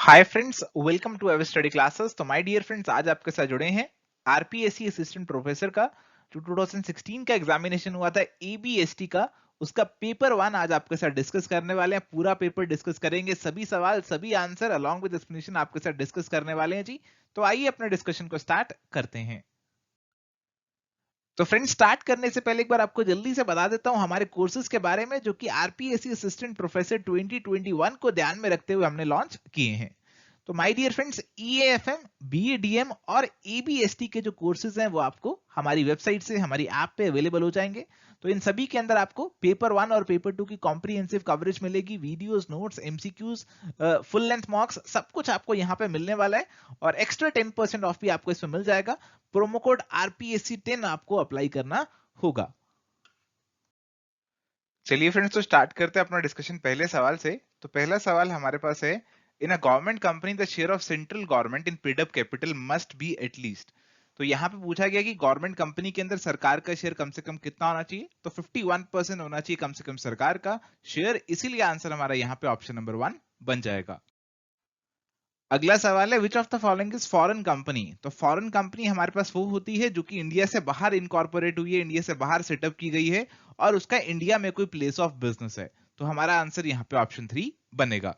Hi friends, welcome to our study classes. तो my dear friends, आज आपके साथ जुड़े हैं आरपीएससी असिस्टेंट प्रोफेसर का जो 2016 का एग्जामिनेशन हुआ था एबीएसटी का, उसका पेपर वन आज आपके साथ डिस्कस करने वाले हैं। पूरा पेपर डिस्कस करेंगे, सभी सवाल सभी आंसर अलॉन्ग विद एक्सप्लेनेशन आपके साथ डिस्कस करने वाले हैं जी। तो आइए अपने डिस्कशन को स्टार्ट करते हैं। तो फ्रेंड्स, स्टार्ट करने से पहले एक बार आपको जल्दी से बता देता हूं हमारे कोर्सेज के बारे में, जो कि आरपीएससी असिस्टेंट प्रोफेसर 2021 को ध्यान में रखते हुए हमने लॉन्च किए हैं। तो माय डियर फ्रेंड्स, ईएएफएम, बीएडीएम और एबीएसटी के जो कोर्सेज हैं वो आपको हमारी वेबसाइट से, हमारी ऐप पे अवेलेबल हो जाएंगे। तो इन सभी के अंदर आपको पेपर वन और पेपर टू की कॉम्प्रिहेंसिव कवरेज मिलेगी, videos, notes, MCQs, full length मॉक्स, सब कुछ आपको यहाँ पे मिलने वाला है। और एक्स्ट्रा 10% ऑफ भी आपको इसमें मिल जाएगा। प्रोमो कोड RPSC10 आपको अप्लाई करना होगा। चलिए फ्रेंड्स, तो स्टार्ट करते हैं अपना डिस्कशन पहले सवाल से। तो पहला सवाल हमारे पास है, in a government company the share of central government in paid up capital must be at least. तो यहाँ पे पूछा गया कि गवर्नमेंट कंपनी के अंदर सरकार का शेयर कम से कम कितना होना चाहिए। तो 51% होना चाहिए कम से कम सरकार का शेयर, इसीलिए आंसर हमारा यहाँ पे ऑप्शन नंबर 1 बन जाएगा। अगला सवाल है, विच of the following is foreign company. तो फॉरेन कंपनी हमारे पास वो होती है जो कि इंडिया से बाहर इनकॉर्पोरेट हुई है, इंडिया से बाहर सेटअप की गई है और उसका इंडिया में कोई प्लेस ऑफ बिजनेस है। तो हमारा आंसर यहाँ पे ऑप्शन 3 बनेगा।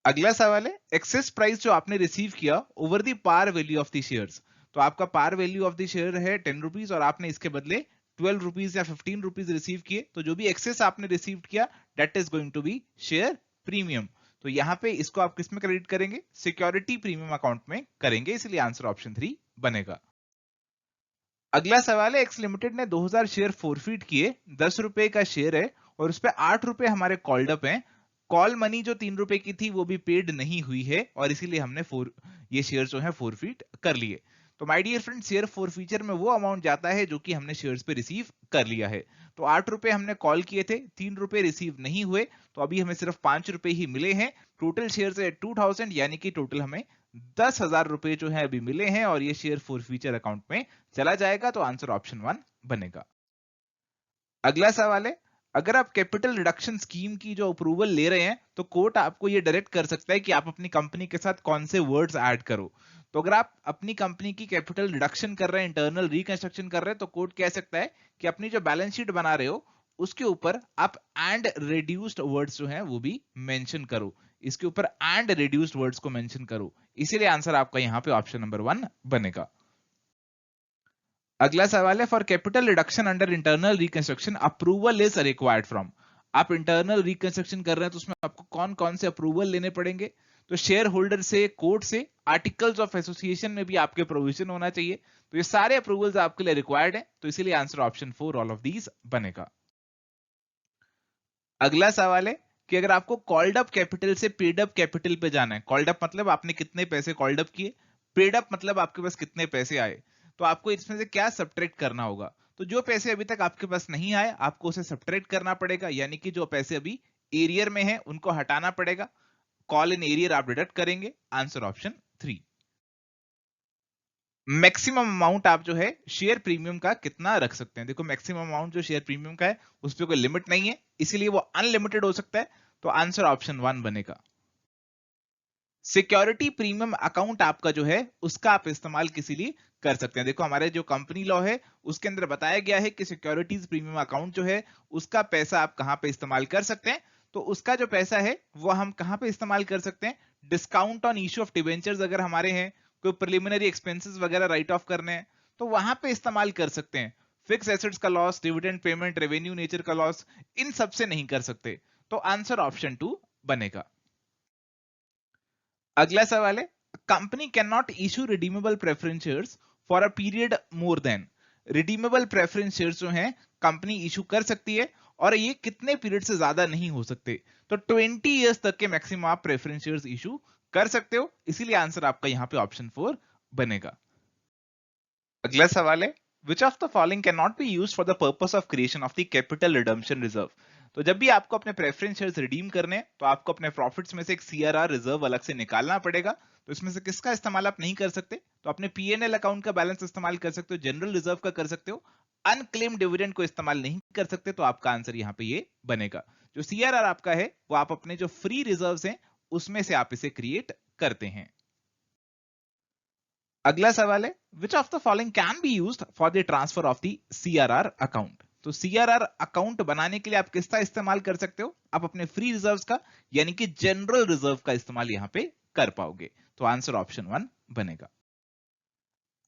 अगला सवाल है, एक्सेस प्राइस जो आपने रिसीव किया over the par value of the shares. तो आपका par value of the share है 10 रुपीज और आपने इसके बदले 12 रुपीज या 15 रुपीज रिसीव किए। तो जो भी एक्सेस आपने रिसीव किया that is going to be share premium. तो यहाँ पे इसको आप किस में क्रेडिट करेंगे? सिक्योरिटी प्रीमियम अकाउंट में करेंगे, इसलिए आंसर ऑप्शन 3 बनेगा। अगला सवाल है, एक्स लिमिटेड ने 2000 शेयर फोरफीट किए, 10 रुपए का शेयर है और उस पर 8 रुपए हमारे कॉल्ड अप हैं। कॉल मनी जो 3 रुपए की थी वो भी पेड नहीं हुई है और इसीलिए हमने ये शेयर जो है फोरफीट कर लिए। तो my dear friend, share forfeiture में वो अमाउंट जाता है जो कि हमने शेयर्स पे रिसीव कर लिया है। तो 8 रुपए हमने कॉल किए थे, 3 रुपए रिसीव नहीं हुए, तो अभी हमें सिर्फ 5 रुपए ही मिले हैं। टोटल शेयर है 2000, यानी कि टोटल हमें 10,000 रुपए जो है अभी मिले हैं और ये शेयर फोरफीचर अकाउंट में चला जाएगा। तो आंसर ऑप्शन 1 बनेगा। अगला सवाल है, अगर आप कैपिटल रिडक्शन स्कीम की जो अप्रूवल ले रहे हैं तो कोर्ट आपको ये डायरेक्ट कर सकता है कि आप अपनी कंपनी के साथ कौन से वर्ड्स ऐड करो। तो अगर आप अपनी कंपनी की कैपिटल रिडक्शन कर रहे हैं, इंटरनल रिकंस्ट्रक्शन कर रहे हैं, तो कोर्ट कह सकता है कि अपनी जो बैलेंस शीट बना रहे हो उसके ऊपर आप एंड रिड्यूस्ड वर्ड्स जो हैं वो भी मेंशन करो। इसके ऊपर एंड रिड्यूस्ड वर्ड्स को मेंशन करो, इसीलिए आंसर आपका यहां पे ऑप्शन नंबर 1 बनेगा। अगला सवाल है, for capital reduction under internal reconstruction approval is required from. आप इंटरनल रिकंस्ट्रक्शन कर रहे हैं तो उसमें आपको कौन कौन से अप्रूवल लेने पड़ेंगे? तो शेयर होल्डर से, कोर्ट से, आर्टिकल्स ऑफ एसोसिएशन में भी आपके प्रोविजन होना चाहिए। तो ये सारे अप्रूवल्स आपके लिए रिक्वायर्ड है, तो इसीलिए answer option 4 all of these बनेगा। अगला सवाल है कि अगर आपको कॉल्ड अप कैपिटल से पेड अप कैपिटल पे जाना है, कॉल्ड अप मतलब आपने कितने पैसे कॉल्ड अप किए, पेड अप मतलब आपके पास कितने पैसे आए, तो आपको इसमें से क्या सब्ट्रैक्ट करना होगा? तो जो पैसे अभी तक आपके पास नहीं आए आपको उसे सब्ट्रैक्ट करना पड़ेगा, यानी कि जो पैसे अभी एरियर में है उनको हटाना पड़ेगा। कॉल इन एरियर आप डिडक्ट करेंगे, आंसर ऑप्शन 3। मैक्सिमम अमाउंट आप जो है शेयर प्रीमियम का कितना रख सकते हैं? देखो, मैक्सिमम अमाउंट जो शेयर प्रीमियम का है उस पर कोई लिमिट नहीं है, इसीलिए वो अनलिमिटेड हो सकता है। तो आंसर ऑप्शन 1 बनेगा। सिक्योरिटी प्रीमियम अकाउंट आपका जो है उसका आप इस्तेमाल किसी लिए कर सकते हैं। देखो, हमारे जो कंपनी लॉ है उसके अंदर बताया गया है कि सिक्योरिटीज प्रीमियम अकाउंट जो है उसका पैसा आप कहां पे इस्तेमाल कर सकते हैं। तो उसका जो पैसा है वो हम कहां पे इस्तेमाल कर सकते हैं? Discount on issue of debentures अगर हमारे हैं, कोई प्रिलिमिनरी एक्सपेंसेस वगैरह राइट ऑफ करने हैं तो वहां पे इस्तेमाल कर सकते हैं। फिक्स एसेट्स का loss, dividend payment, revenue nature का लॉस, इन सबसे नहीं कर सकते। तो आंसर ऑप्शन 2 बनेगा। अगला सवाल है, company can not issue redeemable preference shares for a period more than. Redeemable preference shares जो हैं कंपनी इशू कर सकती है और ये कितने पीरियड से ज्यादा नहीं हो सकते। तो 20 इयर्स तक के मैक्सिमम आप प्रेफरेंस शेयर्स इशू कर सकते हो, इसीलिए आंसर आपका यहां पे ऑप्शन 4 बनेगा। अगला सवाल है, विच of the following can not be used for the purpose of creation of the capital redemption reserve. तो जब भी आपको अपने प्रेफरेंस शेयर्स रिडीम करने हैं तो आपको अपने प्रॉफिट्स में से एक सीआरआर रिजर्व अलग से निकालना पड़ेगा। तो इसमें से किसका इस्तेमाल आप नहीं कर सकते? तो अपने पीएनएल अकाउंट का बैलेंस इस्तेमाल कर सकते हो, जनरल रिजर्व का कर सकते हो, अनक्लेम डिविडेंड को इस्तेमाल नहीं कर सकते। तो आपका आंसर यहाँ पे ये बनेगा। जो सीआरआर आपका है वो आप अपने जो फ्री रिजर्व्स हैं उसमें से आप इसे क्रिएट करते हैं। अगला सवाल है, विच of the following can be used for the transfer of the CRR account. तो सीआरआर अकाउंट बनाने के लिए आप किसका इस्तेमाल कर सकते हो? आप अपने फ्री रिजर्व्स का यानी कि जनरल रिजर्व का इस्तेमाल यहां पे कर पाओगे। तो आंसर ऑप्शन 1 बनेगा।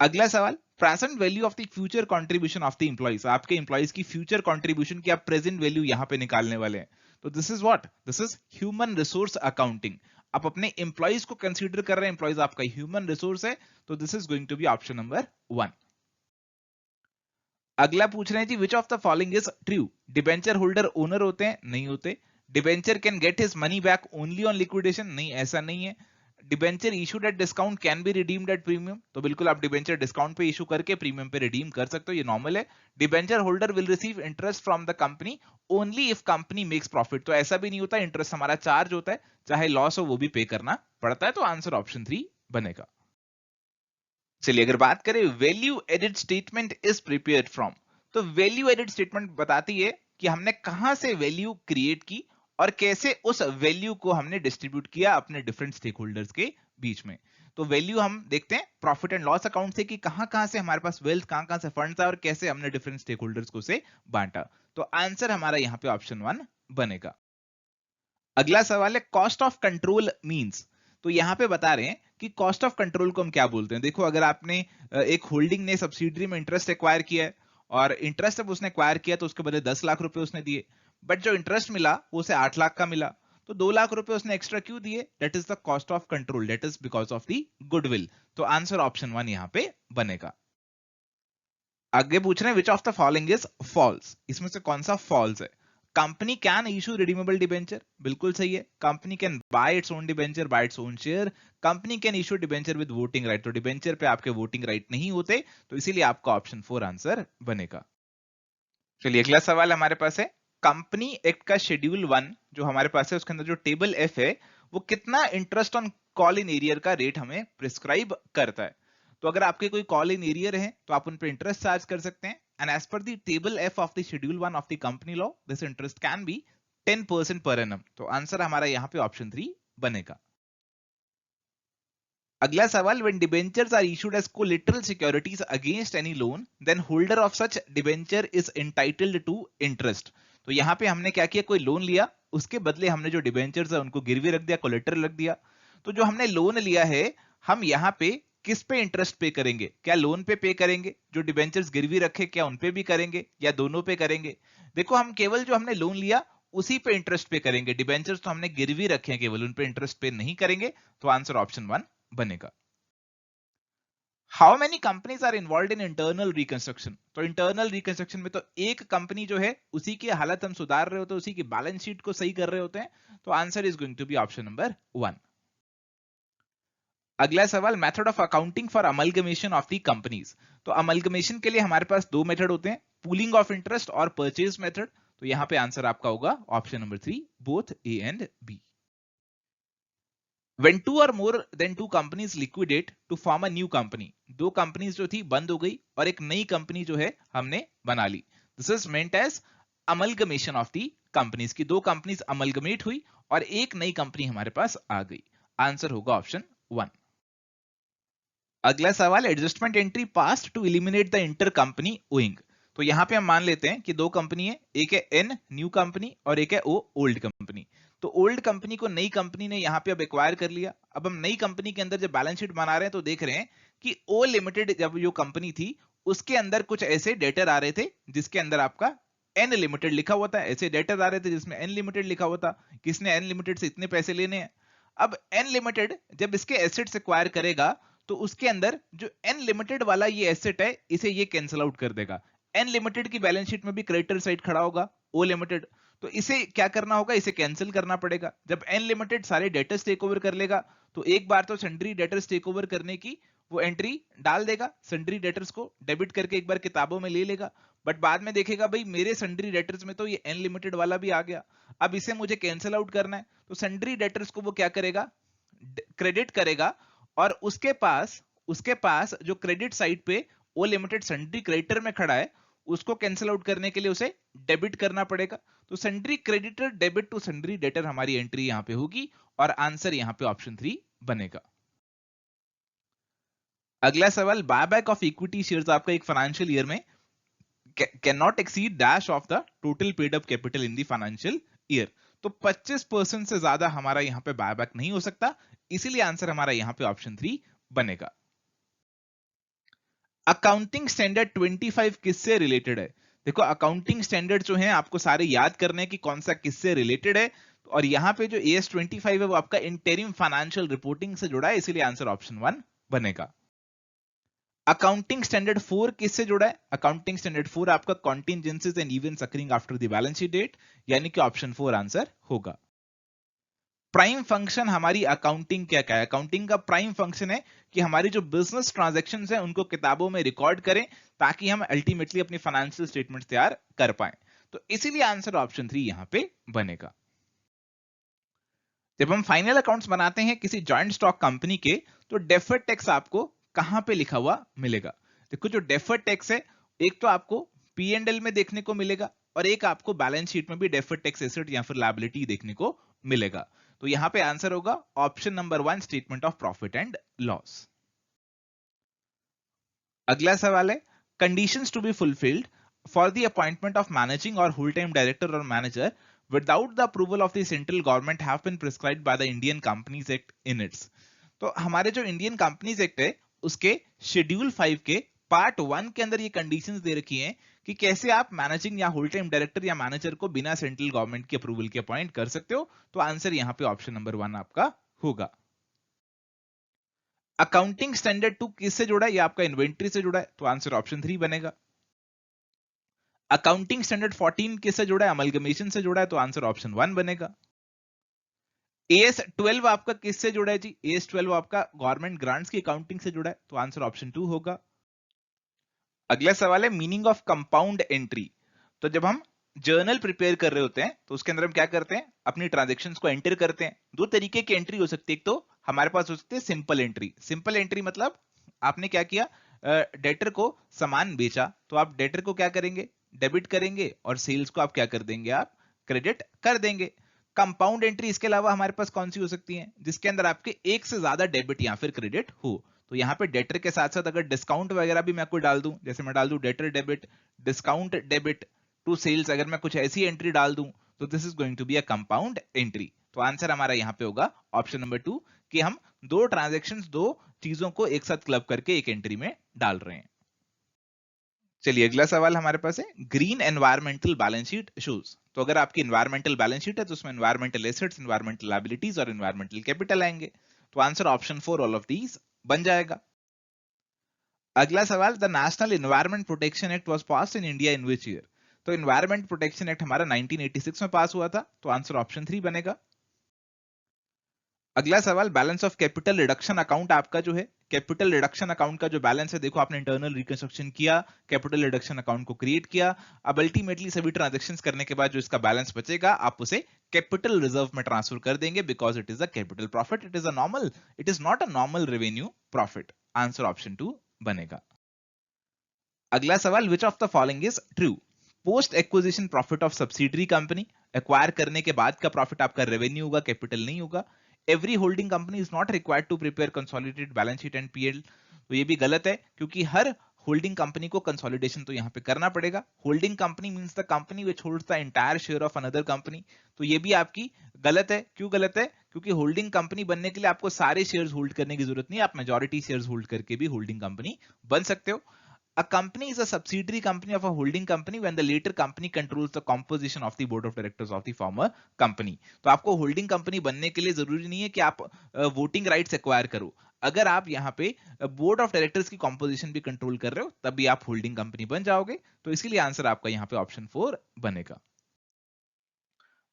अगला सवाल, present value of the future contribution of the employees. आपके एम्प्लॉइज की फ्यूचर कंट्रीब्यूशन की आप प्रेजेंट वैल्यू यहां पे निकालने वाले हैं। तो this is what, this is human resource accounting. आप अपने एम्प्लॉइज को कंसीडर कर रहे हैं, एम्प्लॉइज आपका ह्यूमन रिसोर्स है, तो this is going to be option number 1। अगला पूछ रहे हैं जी, which of the following is true. Debenture holder owner होते हैं? नहीं होते। Debenture can get his money back only on liquidation? नहीं, ऐसा नहीं है। Debenture issued at discount can be redeemed at premium? तो बिल्कुल आप डिबेंचर डिस्काउंट पे इशू करके प्रीमियम पे रिडीम कर सकते हो, ये नॉर्मल है। Debenture holder will receive interest from the company only if company makes profit? तो ऐसा भी नहीं होता, इंटरेस्ट हमारा चार्ज होता है, चाहे लॉस हो वो भी पे करना पड़ता है। तो आंसर ऑप्शन 3 बनेगा। चलिए अगर बात करें value added statement is prepared from, तो वैल्यू एडेड स्टेटमेंट बताती है कि हमने कहां से वैल्यू क्रिएट की और कैसे उस वैल्यू को हमने डिस्ट्रीब्यूट किया अपने डिफरेंट स्टेक होल्डर्स के बीच में। तो वैल्यू हम देखते हैं प्रॉफिट एंड लॉस अकाउंट से कि कहां कहां से हमारे पास वेल्थ, कहां कहां से फंड्स आए और कैसे हमने डिफरेंट स्टेक होल्डर्स को से बांटा। तो आंसर हमारा यहां पे ऑप्शन 1 बनेगा। अगला सवाल है, कॉस्ट ऑफ कंट्रोल मींस। तो यहां पे बता रहे हैं कि कॉस्ट ऑफ कंट्रोल को हम क्या बोलते हैं। देखो, अगर आपने एक होल्डिंग ने सब्सिडरी में इंटरेस्ट एक्वायर किया है और इंटरेस्ट जब उसने एक्वायर किया तो उसके बदले 10 लाख रुपए उसने दिए, बट जो इंटरेस्ट मिला वो उसे 8 लाख का मिला, तो 2 लाख रुपए उसने एक्स्ट्रा क्यों दिए? That is the cost of control, that is because of the goodwill. तो आंसर ऑप्शन 1 यहां पे बनेगा। आगे पूछ रहे हैं, which of the following is false. इसमें से कौन सा फॉल्स है? Company can issue redeemable debenture, बिल्कुल सही है। Company can buy its own debenture, buy its own share. Company can issue debenture with voting right, तो डिबेंचर पे आपके वोटिंग राइट नहीं होते, तो इसीलिए आपका ऑप्शन 4 आंसर बनेगा। चलिए अगला सवाल हमारे पास है, कंपनी एक्ट का शेड्यूल 1 जो हमारे पास है उसके अंदर जो टेबल एफ है वो कितना interest on call in arrear का रेट हमें प्रिस्क्राइब करता है। तो अगर आपके कोई कॉल इन एरियर है तो आप उन पे इंटरेस्ट चार्ज कर सकते हैं, and as per the table F of the schedule 1 of the company law this interest can be 10% per annum. तो आंसर हमारा यहाँ पे ऑप्शन 3 बनेगा। अगला सवाल, when debentures are issued as collateral securities against any loan then holder of such debenture is entitled to interest। तो यहाँ पे हमने क्या किया, कोई लोन लिया, उसके बदले हमने जो डिबेंचर्स है उनको गिरवी रख दिया, कोलेटरल रख दिया। तो जो हमने लोन लिया है हम यहाँ पे किस पे इंटरेस्ट पे करेंगे? क्या लोन पे करेंगे? जो डिबेंचर्स गिरवी रखे क्या उन पे भी करेंगे या दोनों पे करेंगे? देखो, हम केवल जो हमने लोन लिया उसी पे इंटरेस्ट पे करेंगे, डिबेंचर्स तो हमने गिरवी रखे हैं केवल, उन पे इंटरेस्ट पे नहीं करेंगे। तो आंसर ऑप्शन 1 बनेगा। How many companies are involved in internal reconstruction. तो इंटरनल रिकंस्ट्रक्शन में तो एक कंपनी जो है उसी की हालत हम सुधार रहे होते हैं, उसी की बैलेंस शीट को सही कर रहे होते हैं। तो answer is going to be option number 1। अगला सवाल, method of accounting for amalgamation of the companies. तो अमलगमेशन के लिए हमारे पास दो मेथड होते हैं, पूलिंग ऑफ इंटरेस्ट और परचेज मेथड। तो यहां पे आंसर आपका होगा option number 3, both A and B. When two or more than two companies liquidate to form a new company, दो कंपनीज जो थी बंद हो गई और एक नई कंपनी जो है हमने बना ली। This is meant as amalgamation of the companies की दो कंपनीज अमलगमेट हुई और एक नई कंपनी हमारे पास आ गई। आंसर होगा ऑप्शन 1। अगला सवाल, adjustment entry passed to eliminate the inter company owing. तो यहां पे हम मान लेते हैं कि दो कंपनी है, एक है एन न्यू कंपनी और एक है ओ ओल्ड कंपनी। तो ओल्ड कंपनी को नई कंपनी ने यहां पे अब एक्वायर कर लिया। अब हम नई कंपनी के अंदर जब बैलेंस शीट बना रहे हैं तो देख रहे हैं कि ओ लिमिटेड जब जो कंपनी थी उसके अंदर कुछ ऐसे डेटर आ रहे थे जिसके अंदर आपका एन लिमिटेड लिखा हुआ था, ऐसे डेटर आ रहे थे जिसमें एन लिमिटेड लिखा हुआ था। किसने एन लिमिटेड से इतने पैसे लेने हैं? अब एन लिमिटेड जब इसके एसेट्स एक्वायर करेगा तो उसके अंदर जो एन लिमिटेड वाला ये एसेट है इसे ये कैंसिल आउट कर देगा। एन लिमिटेड की बैलेंस शीट में भी क्रेडिटर साइड खड़ा होगा ओ लिमिटेड, तो इसे क्या करना होगा, इसे कैंसिल करना पड़ेगा। जब एन लिमिटेड सारे डेटर्स टेक ओवर कर लेगा तो एक बार तो सन्ड्री डेटर्स टेक ओवर करने की वो एंट्री डाल देगा, सन्ड्री डेटर्स को डेबिट करके एक बार किताबों में ले लेगा, बट बाद में देखेगा भाई मेरे सन्ड्री डेटर्स में तो ये एन लिमिटेड वाला भी आ गया, अब इसे मुझे कैंसिल आउट करना है। तो सन्ड्री डेटर्स को वो क्या करेगा, क्रेडिट करेगा और उसके पास जो क्रेडिट साइड पे ओ लिमिटेड सन्ड्री क्रेडिटर में खड़ा है उसको कैंसिल आउट करने के लिए उसे डेबिट करना पड़ेगा। तो sundry creditor debit to sundry debtor हमारी एंट्री यहां पे होगी और आंसर यहां पे ऑप्शन 3 बनेगा। अगला सवाल, बायबैक ऑफ इक्विटी शेयर्स आपका एक फाइनेंशियल ईयर में can not exceed dash of the total paid up capital in the financial year. तो 25% से ज्यादा हमारा यहां पे बायबैक नहीं हो सकता, इसीलिए आंसर हमारा यहां पे ऑप्शन 3 बनेगा। अकाउंटिंग स्टैंडर्ड 25 किससे रिलेटेड है? देखो अकाउंटिंग स्टैंडर्ड जो है आपको सारे याद करने हैं कि कौन सा किससे रिलेटेड है, और यहां पे जो AS 25 है वो आपका इंटरिम फाइनेंशियल रिपोर्टिंग से जुड़ा है, इसीलिए आंसर ऑप्शन 1 बनेगा। अकाउंटिंग स्टैंडर्ड 4 किससे जुड़ा है? अकाउंटिंग स्टैंडर्ड 4 आपका contingencies and events occurring after the balance sheet date, यानी कि ऑप्शन 4 आंसर होगा। प्राइम फंक्शन हमारी अकाउंटिंग क्या क्या है? अकाउंटिंग का प्राइम फंक्शन है कि हमारी जो बिजनेस ट्रांजैक्शंस हैं उनको किताबों में रिकॉर्ड करें ताकि हम अल्टीमेटली अपनी फाइनेंशियल स्टेटमेंट्स तैयार कर पाएं। तो इसीलिए आंसर ऑप्शन 3 यहां पे बनेगा। जब हम फाइनल अकाउंट्स बनाते हैं किसी जॉइंट स्टॉक कंपनी के, तो डेफर्ड टैक्स आपको कहां पे लिखा हुआ मिलेगा? देखो जो डेफर्ड टैक्स है, एक तो आपको P&L में देखने को मिलेगा और एक आपको बैलेंस शीट में भी डेफर्ड टैक्स एसेट या फिर लायबिलिटी देखने को मिलेगा। तो यहां पे आंसर होगा option number 1, statement of profit and loss. अगला सवाल है, conditions to be fulfilled for the appointment of managing or whole time director or manager without the approval of the central government have been prescribed by the Indian companies act in its. तो हमारे जो Indian companies act है उसके schedule 5 के part 1 के अंदर ये conditions दे रखी हैं कि कैसे आप मैनेजिंग या होल टाइम डायरेक्टर या मैनेजर को बिना सेंट्रल गवर्नमेंट के अप्रूवल के अपॉइंट कर सकते हो। तो आंसर यहां पे ऑप्शन नंबर 1 आपका होगा। अकाउंटिंग स्टैंडर्ड 2 किससे जुड़ा है? ये आपका इन्वेंट्री से जुड़ा है, तो आंसर ऑप्शन 3 बनेगा। अकाउंटिंग स्टैंडर्ड 14 किससे जुड़ा है? अमलगमेशन से जुड़ा है, तो आंसर ऑप्शन 1 बनेगा। AS 12 आपका किससे जुड़ा है जी? AS 12 आपका गवर्नमेंट ग्रांट्स की अकाउंटिंग से जुड़ा है, तो आंसर ऑप्शन 2 होगा। अगला सवाल है, मीनिंग ऑफ कंपाउंड एंट्री। तो जब हम जर्नल प्रिपेयर कर रहे होते हैं तो उसके अंदर हम क्या करते हैं? अपनी ट्रांजैक्शंस को एंटर करते हैं। दो तरीके की एंट्री हो सकती है, एक तो हमारे पास हो सकती है सिंपल एंट्री। सिंपल एंट्री मतलब आपने क्या किया, डेटर को सामान बेचा, तो आप डेटर को क्या करेंगे? डेबिट करेंगे, और सेल्स को आप क्या कर देंगे? आप क्रेडिट कर देंगे। कंपाउंड एंट्री इसके अलावा हमारे पास कौन सी हो सकती है? जिसके अंदर आपके एक से ज्यादा डेबिट या फिर क्रेडिट हो। तो यहाँ पे डेटर के साथ साथ अगर डिस्काउंट वगैरह भी मैं आपको डाल दूं, जैसे मैं डाल दूं debtor debit, discount debit to sales, अगर मैं कुछ ऐसी एंट्री डाल दूं, तो this is going to be a compound entry. तो आंसर हमारा यहाँ पे होगा ऑप्शन नंबर 2, कि हम दो ट्रांजैक्शंस, दो चीजों को एक साथ क्लब करके एक एंट्री में डाल रहे हैं। चलिए अगला सवाल हमारे पास है, green environmental balance sheet shows. तो अगर आपकी एनवायरमेंटल बैलेंस शीट है तो उसमें एनवायरमेंटल एसेट्स, एनवायरमेंटल लायबिलिटीज और एनवायरमेंटल कैपिटल आएंगे। तो answer option 4 all of these बन जाएगा। अगला सवाल, the national environment protection act was passed in India in which year? तो एनवायरमेंट प्रोटेक्शन एक्ट हमारा 1986 में पास हुआ था, तो आंसर ऑप्शन 3 बनेगा। अगला सवाल, balance of capital reduction account आपका जो है, कैपिटल रिडक्शन अकाउंट का जो बैलेंस है, देखो आपने इंटरनल रिकंस्ट्रक्शन किया, कैपिटल रिडक्शन अकाउंट को क्रिएट किया, अब अल्टीमेटली सभी ट्रांजैक्शंस करने के बाद जो इसका बैलेंस बचेगा आप उसे कैपिटल रिजर्व में ट्रांसफर कर देंगे, because it is a capital profit, it is not a normal revenue profit. Answer option 2 बनेगा। अगला सवाल, विच of the following is true? Post acquisition profit of subsidiary company, acquire करने के बाद का प्रॉफिट आपका रेवेन्यू होगा, कैपिटल नहीं होगा। Every holding company is not required to prepare consolidated balance sheet and PL. तो ये भी गलत है, क्योंकि हर होल्डिंग कंपनी को कंसोलिडेशन तो यहां पे करना पड़ेगा। Holding company means the company which holds the entire share of another company. तो ये भी आपकी गलत है। क्यों गलत है? क्योंकि होल्डिंग कंपनी बनने के लिए आपको सारे शेयर्स होल्ड करने की जरूरत नहीं है, आप मेजॉरिटी शेयर्स होल्ड करके भी होल्डिंग कंपनी बन सकते हो। A company is a subsidiary company of a holding company when the later company controls the composition of the board of directors of the former company. तो आपको holding company बनने के लिए जरूरी नहीं है कि आप वोटिंग राइट्स एक्वायर करो। अगर आप यहाँ पे बोर्ड ऑफ डायरेक्टर्स की कॉम्पोजिशन भी कंट्रोल कर रहे हो तब भी आप होल्डिंग कंपनी बन जाओगे। तो इसीलिए आंसर आपका यहाँ पे ऑप्शन 4 बनेगा।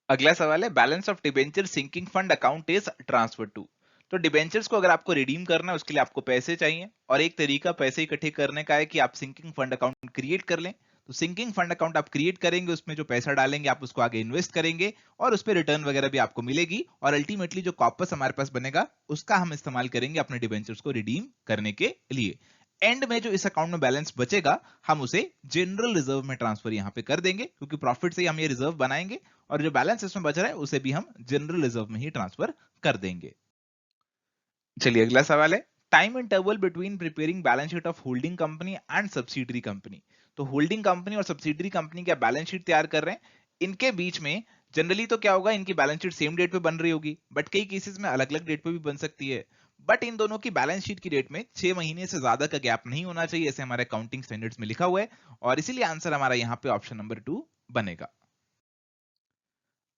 अगला सवाल है, balance of debenture sinking fund account is transfer to. तो डिबेंचर्स को अगर आपको रिडीम करना है उसके लिए आपको पैसे चाहिए, और एक तरीका पैसे इकट्ठे करने का है कि आप सिंकिंग फंड अकाउंट क्रिएट कर लें। तो सिंकिंग फंड अकाउंट आप क्रिएट करेंगे, उसमें जो पैसा डालेंगे आप उसको आगे इन्वेस्ट करेंगे और उस पर रिटर्न वगैरह भी आपको मिलेगी, और अल्टीमेटली जो कॉर्पस हमारे पास बनेगा उसका हम इस्तेमाल करेंगे अपने डिबेंचर्स को रिडीम करने के लिए। एंड में जो इस अकाउंट में बैलेंस बचेगा हम उसे जनरल रिजर्व में ट्रांसफर यहाँ पे कर देंगे, क्योंकि प्रॉफिट से ही हम ये रिजर्व बनाएंगे और जो बैलेंस इसमें बच रहा है उसे भी हम जनरल रिजर्व में ही ट्रांसफर कर देंगे। चलिए अगला सवाल है, time interval between preparing balance sheet of holding company and subsidiary company. तो होल्डिंग कंपनी और सब्सिडरी कंपनी का बैलेंस शीट तैयार कर रहे हैं, इनके बीच में जनरली तो क्या होगा, इनकी बैलेंस शीट सेम डेट पे बन रही होगी, बट कई केसेस में अलग अलग डेट पे भी बन सकती है। बट इन दोनों की बैलेंस शीट की डेट में 6 महीने से ज्यादा का गैप नहीं होना चाहिए, ऐसे हमारे अकाउंटिंग स्टैंडर्ड्स में लिखा हुआ है, और इसीलिए आंसर हमारा यहाँ पे ऑप्शन नंबर 2 बनेगा।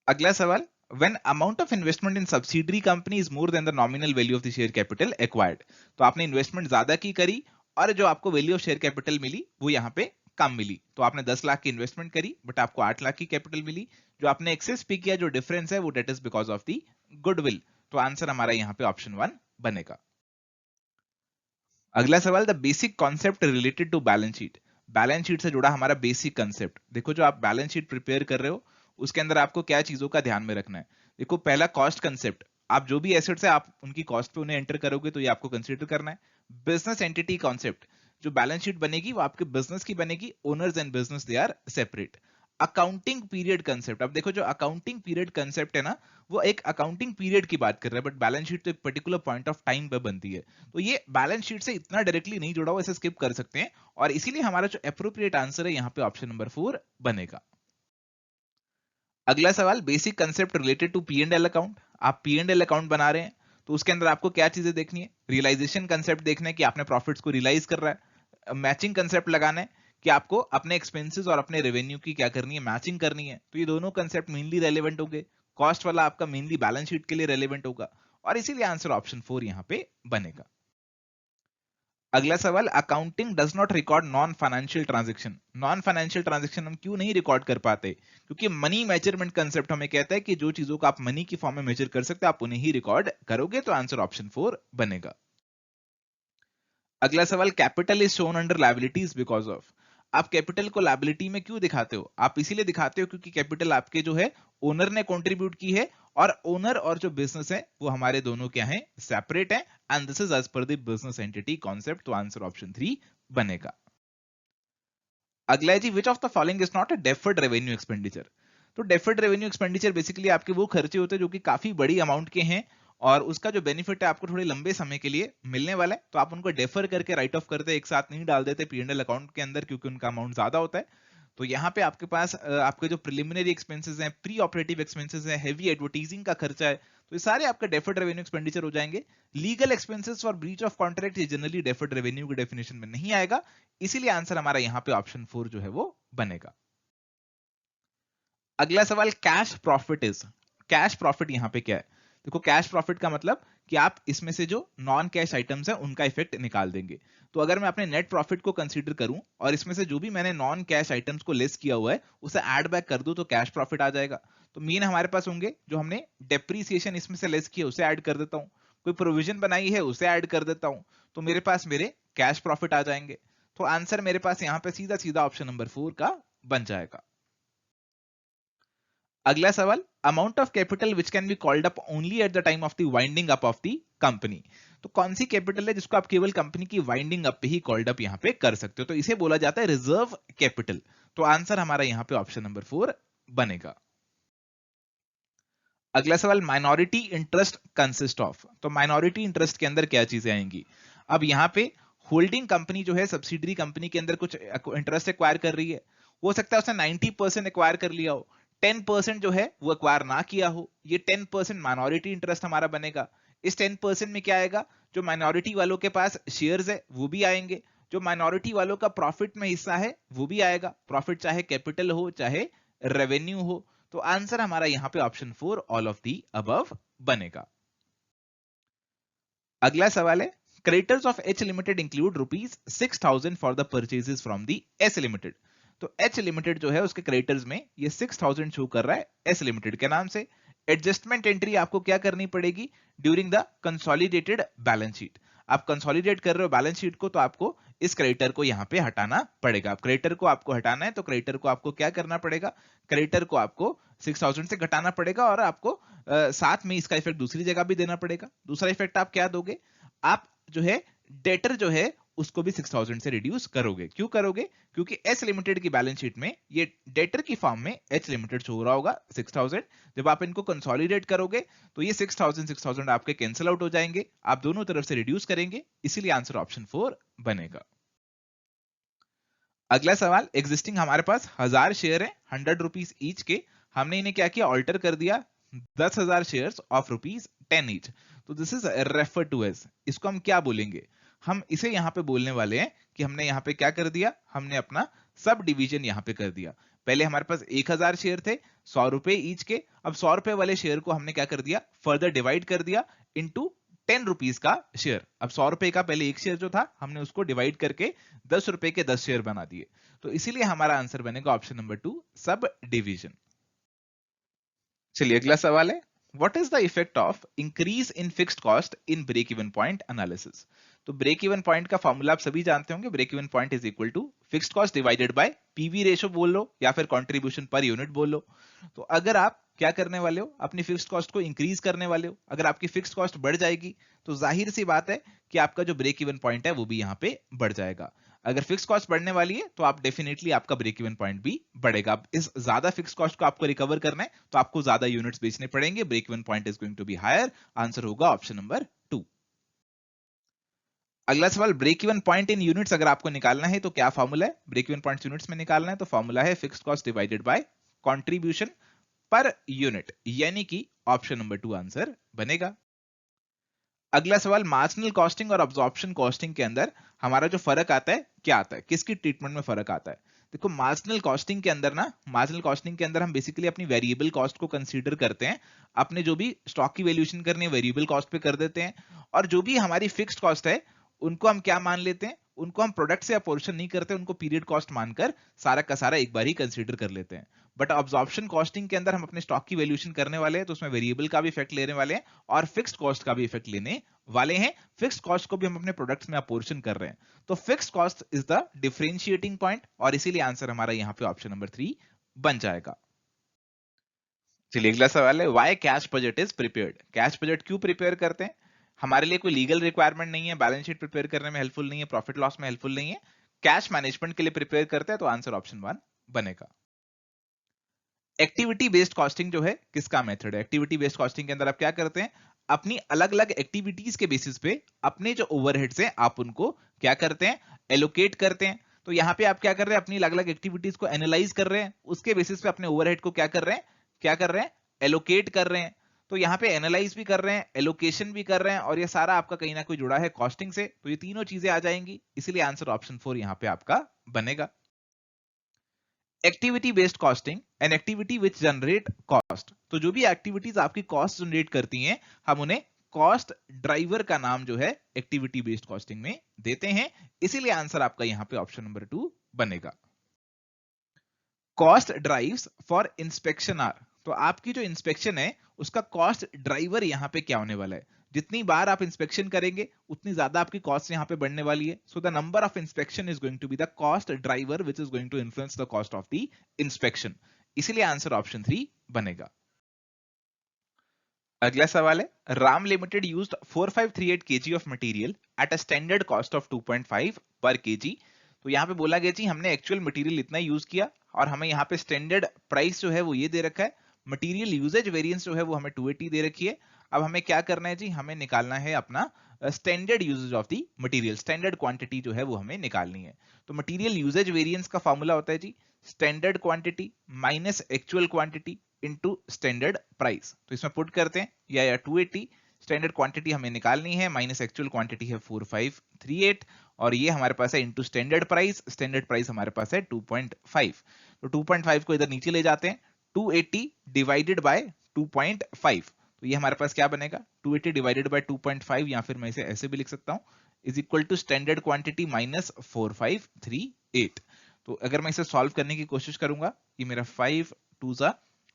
अगला सवाल, when amount of investment in subsidiary company is more than the nominal value of the share capital acquired। तो आपने इन्वेस्टमेंट ज्यादा की करी और जो आपको वैल्यू ऑफ शेयर कैपिटल मिली वो यहाँ पे कम मिली। तो आपने 10 लाख की इन्वेस्टमेंट करी बट आपको 8 लाख की कैपिटल मिली, जो आपने एक्सेस पे किया, जो डिफरेंस है वो debt is because of the goodwill. तो आंसर हमारा यहाँ पे ऑप्शन 1 बनेगा। अगला सवाल, the basic concept related to balance sheet. Balance sheet से जुड़ा हमारा बेसिक कंसेप्ट। देखो जो आप बैलेंस शीट प्रिपेयर कर रहे हो उसके अंदर आपको क्या चीजों का ध्यान में रखना है। देखो पहला कॉस्ट कंसेप्ट, आप जो भी एसेट्स है आप उनकी कॉस्ट पे उन्हें एंटर करोगे तो ये आपको कंसीडर करना है। बिजनेस एंटिटी कॉन्सेप्ट, जो बैलेंस शीट बनेगी वो आपके बिजनेस की बनेगी, owners and business they are separate. Accounting period concept, अब देखो जो अकाउंटिंग पीरियड कंसेप्ट है ना वो एक अकाउंटिंग पीरियड की बात कर रहा है, बट बैलेंस शीट तो एक पर्टिकुलर पॉइंट ऑफ टाइम पे बनती है, तो ये बैलेंस शीट से इतना डायरेक्टली नहीं जुड़ा हुआ, इसे स्किप कर सकते हैं, और इसीलिए हमारा जो एप्रोप्रिएट आंसर है यहाँ पे ऑप्शन नंबर 4 बनेगा। अगला सवाल, basic concept related to P and L account. आप पी एंड एल अकाउंट बना रहे हैं तो उसके अंदर आपको क्या चीजें देखनी है, रियलाइजेशन कंसेप्ट देखना है कि आपने प्रॉफिट्स को रियलाइज कर रहा है, मैचिंग कंसेप्ट लगाना है कि आपको अपने एक्सपेंसेस और अपने रेवेन्यू की क्या करनी है, मैचिंग करनी है। तो ये दोनों कंसेप्ट मेनली रेलेवेंट होंगे, कॉस्ट वाला आपका मेनली बैलेंस शीट के लिए रेलेवेंट होगा, और इसीलिए आंसर ऑप्शन 4 यहाँ पे बनेगा। अगला सवाल, accounting does not record non financial transaction. Non financial transaction हम क्यों नहीं रिकॉर्ड कर पाते, क्योंकि मनी मेजरमेंट कंसेप्ट हमें कहता है कि जो चीजों को आप मनी की फॉर्म में मेजर कर सकते हैं आप उन्हें ही रिकॉर्ड करोगे, तो आंसर ऑप्शन 4 बनेगा। अगला सवाल, capital is shown under liabilities because of. आप कैपिटल को लायबिलिटी में क्यों दिखाते हो, आप इसीलिए दिखाते हो क्योंकि कैपिटल आपके जो है ओनर ने कंट्रीब्यूट की है, और ओनर और जो बिजनेस है वो हमारे दोनों क्या है, सेपरेट है, and this is as per the business entity concept. तो आंसर ऑप्शन 3 बनेगा। अगला है जी, which of the following is not a deferred revenue expenditure. तो डेफर्ड रेवेन्यू एक्सपेंडिचर बेसिकली आपके वो खर्चे होते हैं जो कि काफी बड़ी अमाउंट के हैं, और उसका जो बेनिफिट है आपको थोड़े लंबे समय के लिए मिलने वाला है, तो आप उनको डेफर करके राइट ऑफ करते, एक साथ नहीं डाल देते पी&एल अकाउंट के अंदर, क्योंकि उनका अमाउंट ज्यादा होता है। तो यहाँ पे आपके पास आपके जो प्रिलिमिनरी एक्सपेंसेस हैं, प्री ऑपरेटिव एक्सपेंसेस हैं, हेवी एडवर्टाइजिंग का खर्चा है, तो ये सारे आपके डेफर्ड रेवेन्यू एक्सपेंडिचर हो जाएंगे। Legal expenses for breach of contract ये जनरली डेफर्ड रेवेन्यू की डेफिनेशन में नहीं आएगा, इसीलिए आंसर हमारा यहाँ पे ऑप्शन 4 जो है वो बनेगा। अगला सवाल, cash profit is. Cash profit यहाँ पे क्या है, देखो कैश प्रॉफिट का मतलब कि आप इसमें से जो नॉन कैश आइटम्स है उनका इफेक्ट निकाल देंगे। तो अगर मैं अपने नेट प्रॉफिट को कंसीडर करूं और इसमें से जो भी मैंने नॉन कैश आइटम्स को लेस किया हुआ है उसे ऐड बैक कर दूं तो कैश प्रॉफिट आ जाएगा। तो मेन हमारे पास होंगे जो हमने डेप्रीसिएशन इसमें से लेस किया उसे ऐड कर देता हूं, कोई प्रोविजन बनाई है उसे ऐड कर देता हूं, तो मेरे पास मेरे कैश प्रॉफिट आ जाएंगे। तो आंसर मेरे पास यहाँ पे सीधा सीधा ऑप्शन नंबर 4 का बन जाएगा। अगला सवाल, amount of capital which can be called up only at the time of the winding up of the company. तो कौन सी कैपिटल है जिसको आप केवल कंपनी की वाइंडिंग अप पे ही कॉल्ड अप यहाँ पे कर सकते हो, तो इसे बोला जाता है रिजर्व कैपिटल। तो आंसर हमारा यहाँ पे ऑप्शन नंबर 4 बनेगा। अगला सवाल, माइनॉरिटी इंटरेस्ट कंसिस्ट ऑफ। तो माइनॉरिटी इंटरेस्ट के अंदर क्या चीजें आएंगी, अब यहाँ पे होल्डिंग कंपनी जो है सब्सिडरी कंपनी के अंदर कुछ इंटरेस्ट एक्वायर कर रही है, हो सकता है उसने 90% एक्वायर कर लिया हो, 10% जो है वो एक्वायर ना किया हो, ये 10% माइनॉरिटी इंटरेस्ट हमारा बनेगा। इस 10% में क्या आएगा, जो माइनॉरिटी वालों के पास शेयर्स है वो भी आएंगे, जो माइनॉरिटी वालों का प्रॉफिट में हिस्सा है वो भी आएगा, प्रॉफिट चाहे कैपिटल हो चाहे रेवेन्यू हो। तो आंसर हमारा यहाँ पे option 4 all of the above बनेगा। अगला सवाल है, creditors of H limited include ₹6,000 for the purchases from the S limited. तो एच लिमिटेड जो है उसके क्रेडिटर्स में ये 6,000 शो कर रहा है एस लिमिटेड के नाम से। एडजस्टमेंट एंट्री आपको क्या करनी पड़ेगी during the consolidated balance sheet. आप कंसोलिडेट कर रहे हो बैलेंस शीट को तो आपको इस क्रेडिटर को यहाँ पे हटाना पड़ेगा। अब क्रेडिटर को आपको हटाना है तो क्रेडिटर को आपको क्या करना पड़ेगा, क्रेडिटर को आपको 6,000 से घटाना पड़ेगा, और आपको साथ में इसका इफेक्ट दूसरी जगह भी देना पड़ेगा। दूसरा इफेक्ट आप क्या दोगे, आप जो है डेटर जो है उसको भी 6000 से रिड्यूस करोगे। क्यों करोगे? क्योंकि एच लिमिटेड की बैलेंस शीट में ये डेटर की फॉर्म में एच लिमिटेड शो हो रहा होगा 6000। जब आप इनको कंसोलिडेट करोगे तो ये 6000 आपके कैंसिल आउट हो जाएंगे, आप दोनों तरफ से रिड्यूस करेंगे, इसीलिए आंसर ऑप्शन 4 बनेगा। अगला सवाल, एग्जिस्टिंग हमारे पास 1000 शेयर है 100 रुपीज ईच के, हमने इन्हें क्या किया, ऑल्टर कर दिया 10,000 शेयर्स ऑफ रुपीज 10 ईच। तो this is refer to as, इसको हम क्या बोलेंगे, हम इसे यहां पे बोलने वाले हैं कि हमने यहां पे क्या कर दिया, हमने अपना सब डिवीजन यहां पे कर दिया। पहले हमारे पास 1000 शेयर थे 100 रुपए ईच के, अब 100 रुपए वाले शेयर को हमने क्या कर दिया, फर्दर डिवाइड कर दिया इनटू 10 रुपीज का शेयर। अब 100 रुपए का पहले एक शेयर जो था हमने उसको डिवाइड करके 10 रुपए के 10 शेयर बना दिए, तो इसीलिए हमारा आंसर बनेगा ऑप्शन नंबर 2 सब डिवीजन। चलिए अगला सवाल है, what is the effect of increase in fixed cost in break even point analysis. तो ब्रेक इवन पॉइंट का फॉर्मूला आप सभी जानते होंगे, break even point is equal to fixed cost divided by PV ratio बोल लो या फिर कंट्रीब्यूशन पर यूनिट बोल लो। तो अगर आप क्या करने वाले हो, अपनी फिक्स्ड कॉस्ट को इंक्रीज करने वाले हो, अगर आपकी फिक्स्ड कॉस्ट बढ़ जाएगी तो जाहिर सी बात है कि आपका जो ब्रेक इवन पॉइंट है वो भी यहाँ पे बढ़ जाएगा। अगर फिक्स कॉस्ट बढ़ने वाली है तो आप डेफिनेटली आपका ब्रेक इवन पॉइंट भी बढ़ेगा। अब इस ज्यादा फिक्स कॉस्ट को आपको रिकवर करना है तो आपको ज्यादा यूनिट्स बेचने पड़ेंगे, break even point is going to be higher, answer होगा ऑप्शन नंबर 2। अगला सवाल, break even point in units अगर आपको निकालना है तो क्या फॉर्मूला है, ब्रेक इवन पॉइंट यूनिट्स में निकालना है तो फॉर्मूला है fixed cost divided by contribution per unit, यानी कि ऑप्शन नंबर 2 आंसर बनेगा। अगला सवाल, मार्जिनल कॉस्टिंग और अब्जॉर्प्शन कॉस्टिंग के अंदर हमारा जो फर्क आता है क्या आता है, किसकी ट्रीटमेंट में फर्क आता है। देखो मार्जिनल कॉस्टिंग के अंदर ना, मार्जिनल कॉस्टिंग के अंदर हम बेसिकली अपनी वेरिएबल कॉस्ट को कंसीडर करते हैं, अपने जो भी स्टॉक की वैल्यूएशन करनी है वेरिएबल कॉस्ट पे कर देते हैं, और जो भी हमारी फिक्स्ड कॉस्ट है उनको हम क्या मान लेते हैं, उनको हम प्रोडक्ट से अपोर्शन नहीं करते, उनको पीरियड कॉस्ट मानकर सारा का सारा एक बार ही कंसीडर कर लेते हैं। बट अब्जॉर्प्शन कॉस्टिंग के अंदर हम अपने स्टॉक की वैल्यूएशन करने वाले हैं तो उसमें वेरिएबल का भी इफेक्ट लेने वाले हैं और फिक्स्ड कॉस्ट का भी इफेक्ट लेने वाले हैं। फिक्स्ड कॉस्ट को भी हम अपने प्रोडक्ट्स में अपोर्शन कर रहे हैं, तो fixed cost is the differentiating point और इसीलिए आंसर हमारा यहाँ पे ऑप्शन नंबर 3 बन जाएगा। चलिए अगला सवाल है, why cash budget is prepared. Cash budget क्यों प्रिपेयर करते हैं, हमारे लिए कोई लीगल रिक्वायरमेंट नहीं है, बैलेंस शीट प्रिपेयर करने में हेल्पफुल नहीं है, प्रॉफिट लॉस में हेल्पफुल नहीं है, कैश मैनेजमेंट के लिए प्रिपेयर करते हैं, तो आंसर ऑप्शन 1 बनेगा। एक्टिविटी बेस्ड कॉस्टिंग जो है किसका मेथड है, एक्टिविटी बेस्ड कॉस्टिंग के अंदर आप क्या करते हैं, अपनी अलग अलग एक्टिविटीज के बेसिस पे अपने जो ओवरहेड्स हैं आप उनको क्या करते हैं, एलोकेट करते हैं। तो यहाँ पे आप क्या कर रहे हैं, अपनी अलग अलग एक्टिविटीज को एनालाइज कर रहे हैं, उसके बेसिस पे अपने ओवरहेड को क्या कर रहे हैं, एलोकेट कर रहे हैं। तो यहाँ पे एनालाइज भी कर रहे हैं, एलोकेशन भी कर रहे हैं, और ये सारा आपका कहीं ना कोई जुड़ा है कॉस्टिंग से, तो ये तीनों चीजें आ जाएंगी, इसीलिए आंसर ऑप्शन 4 यहाँ पे आपका बनेगा। Activity based costing an activity which generate cost, तो जो भी एक्टिविटीज आपकी कॉस्ट जनरेट करती हैं हम उन्हें कॉस्ट ड्राइवर का नाम जो है एक्टिविटी बेस्ड कॉस्टिंग में देते हैं, इसीलिए आंसर आपका यहां पे ऑप्शन नंबर 2 बनेगा। Cost drives for inspection are, तो आपकी जो इंस्पेक्शन है उसका कॉस्ट ड्राइवर यहां पे क्या होने वाला है, जितनी बार आप इंस्पेक्शन करेंगे उतनी ज्यादा आपकी कॉस्ट यहां पे बढ़ने वाली है, so the number of inspection is going to be the cost driver which is going to influence the cost of the inspection, इसीलिए आंसर ऑप्शन 3 बनेगा। अगला सवाल है, Ram limited used 4538 kg of material at a standard cost of 2.5 per KG. तो यहाँ पे बोला गया जी हमने एक्चुअल मटेरियल इतना यूज किया और हमें यहाँ पे स्टैंडर्ड प्राइस जो है वो ये दे रखा है, मटेरियल यूजेज वेरिएंस जो है वो हमें 280 दे रखी है। अब हमें क्या करना है जी, हमें निकालना है अपना standard usage of the material, standard quantity जो है वो हमें निकालनी है। तो मटेरियल यूजेज वेरिएंस का फॉर्मूला होता है जी standard quantity minus actual quantity into standard price. तो इसमें पुट करते हैं या 280, स्टैंडर्ड क्वांटिटी हमें निकालनी है माइनस एक्चुअल क्वांटिटी है 4538 और ये हमारे पास है इनटू स्टैंडर्ड प्राइस हमारे पास है 2.5। तो 2.5 को इधर नीचे ले जाते हैं, 280 डिवाइडेड बाय 2.5, तो ये हमारे पास क्या बनेगा 280 डिवाइडेड बाय 2.5, या फिर मैं इसे ऐसे भी लिख सकता हूं is equal to standard quantity minus 4538। तो अगर मैं इसे सॉल्व करने की कोशिश करूंगा, ये मेरा 5 2 जा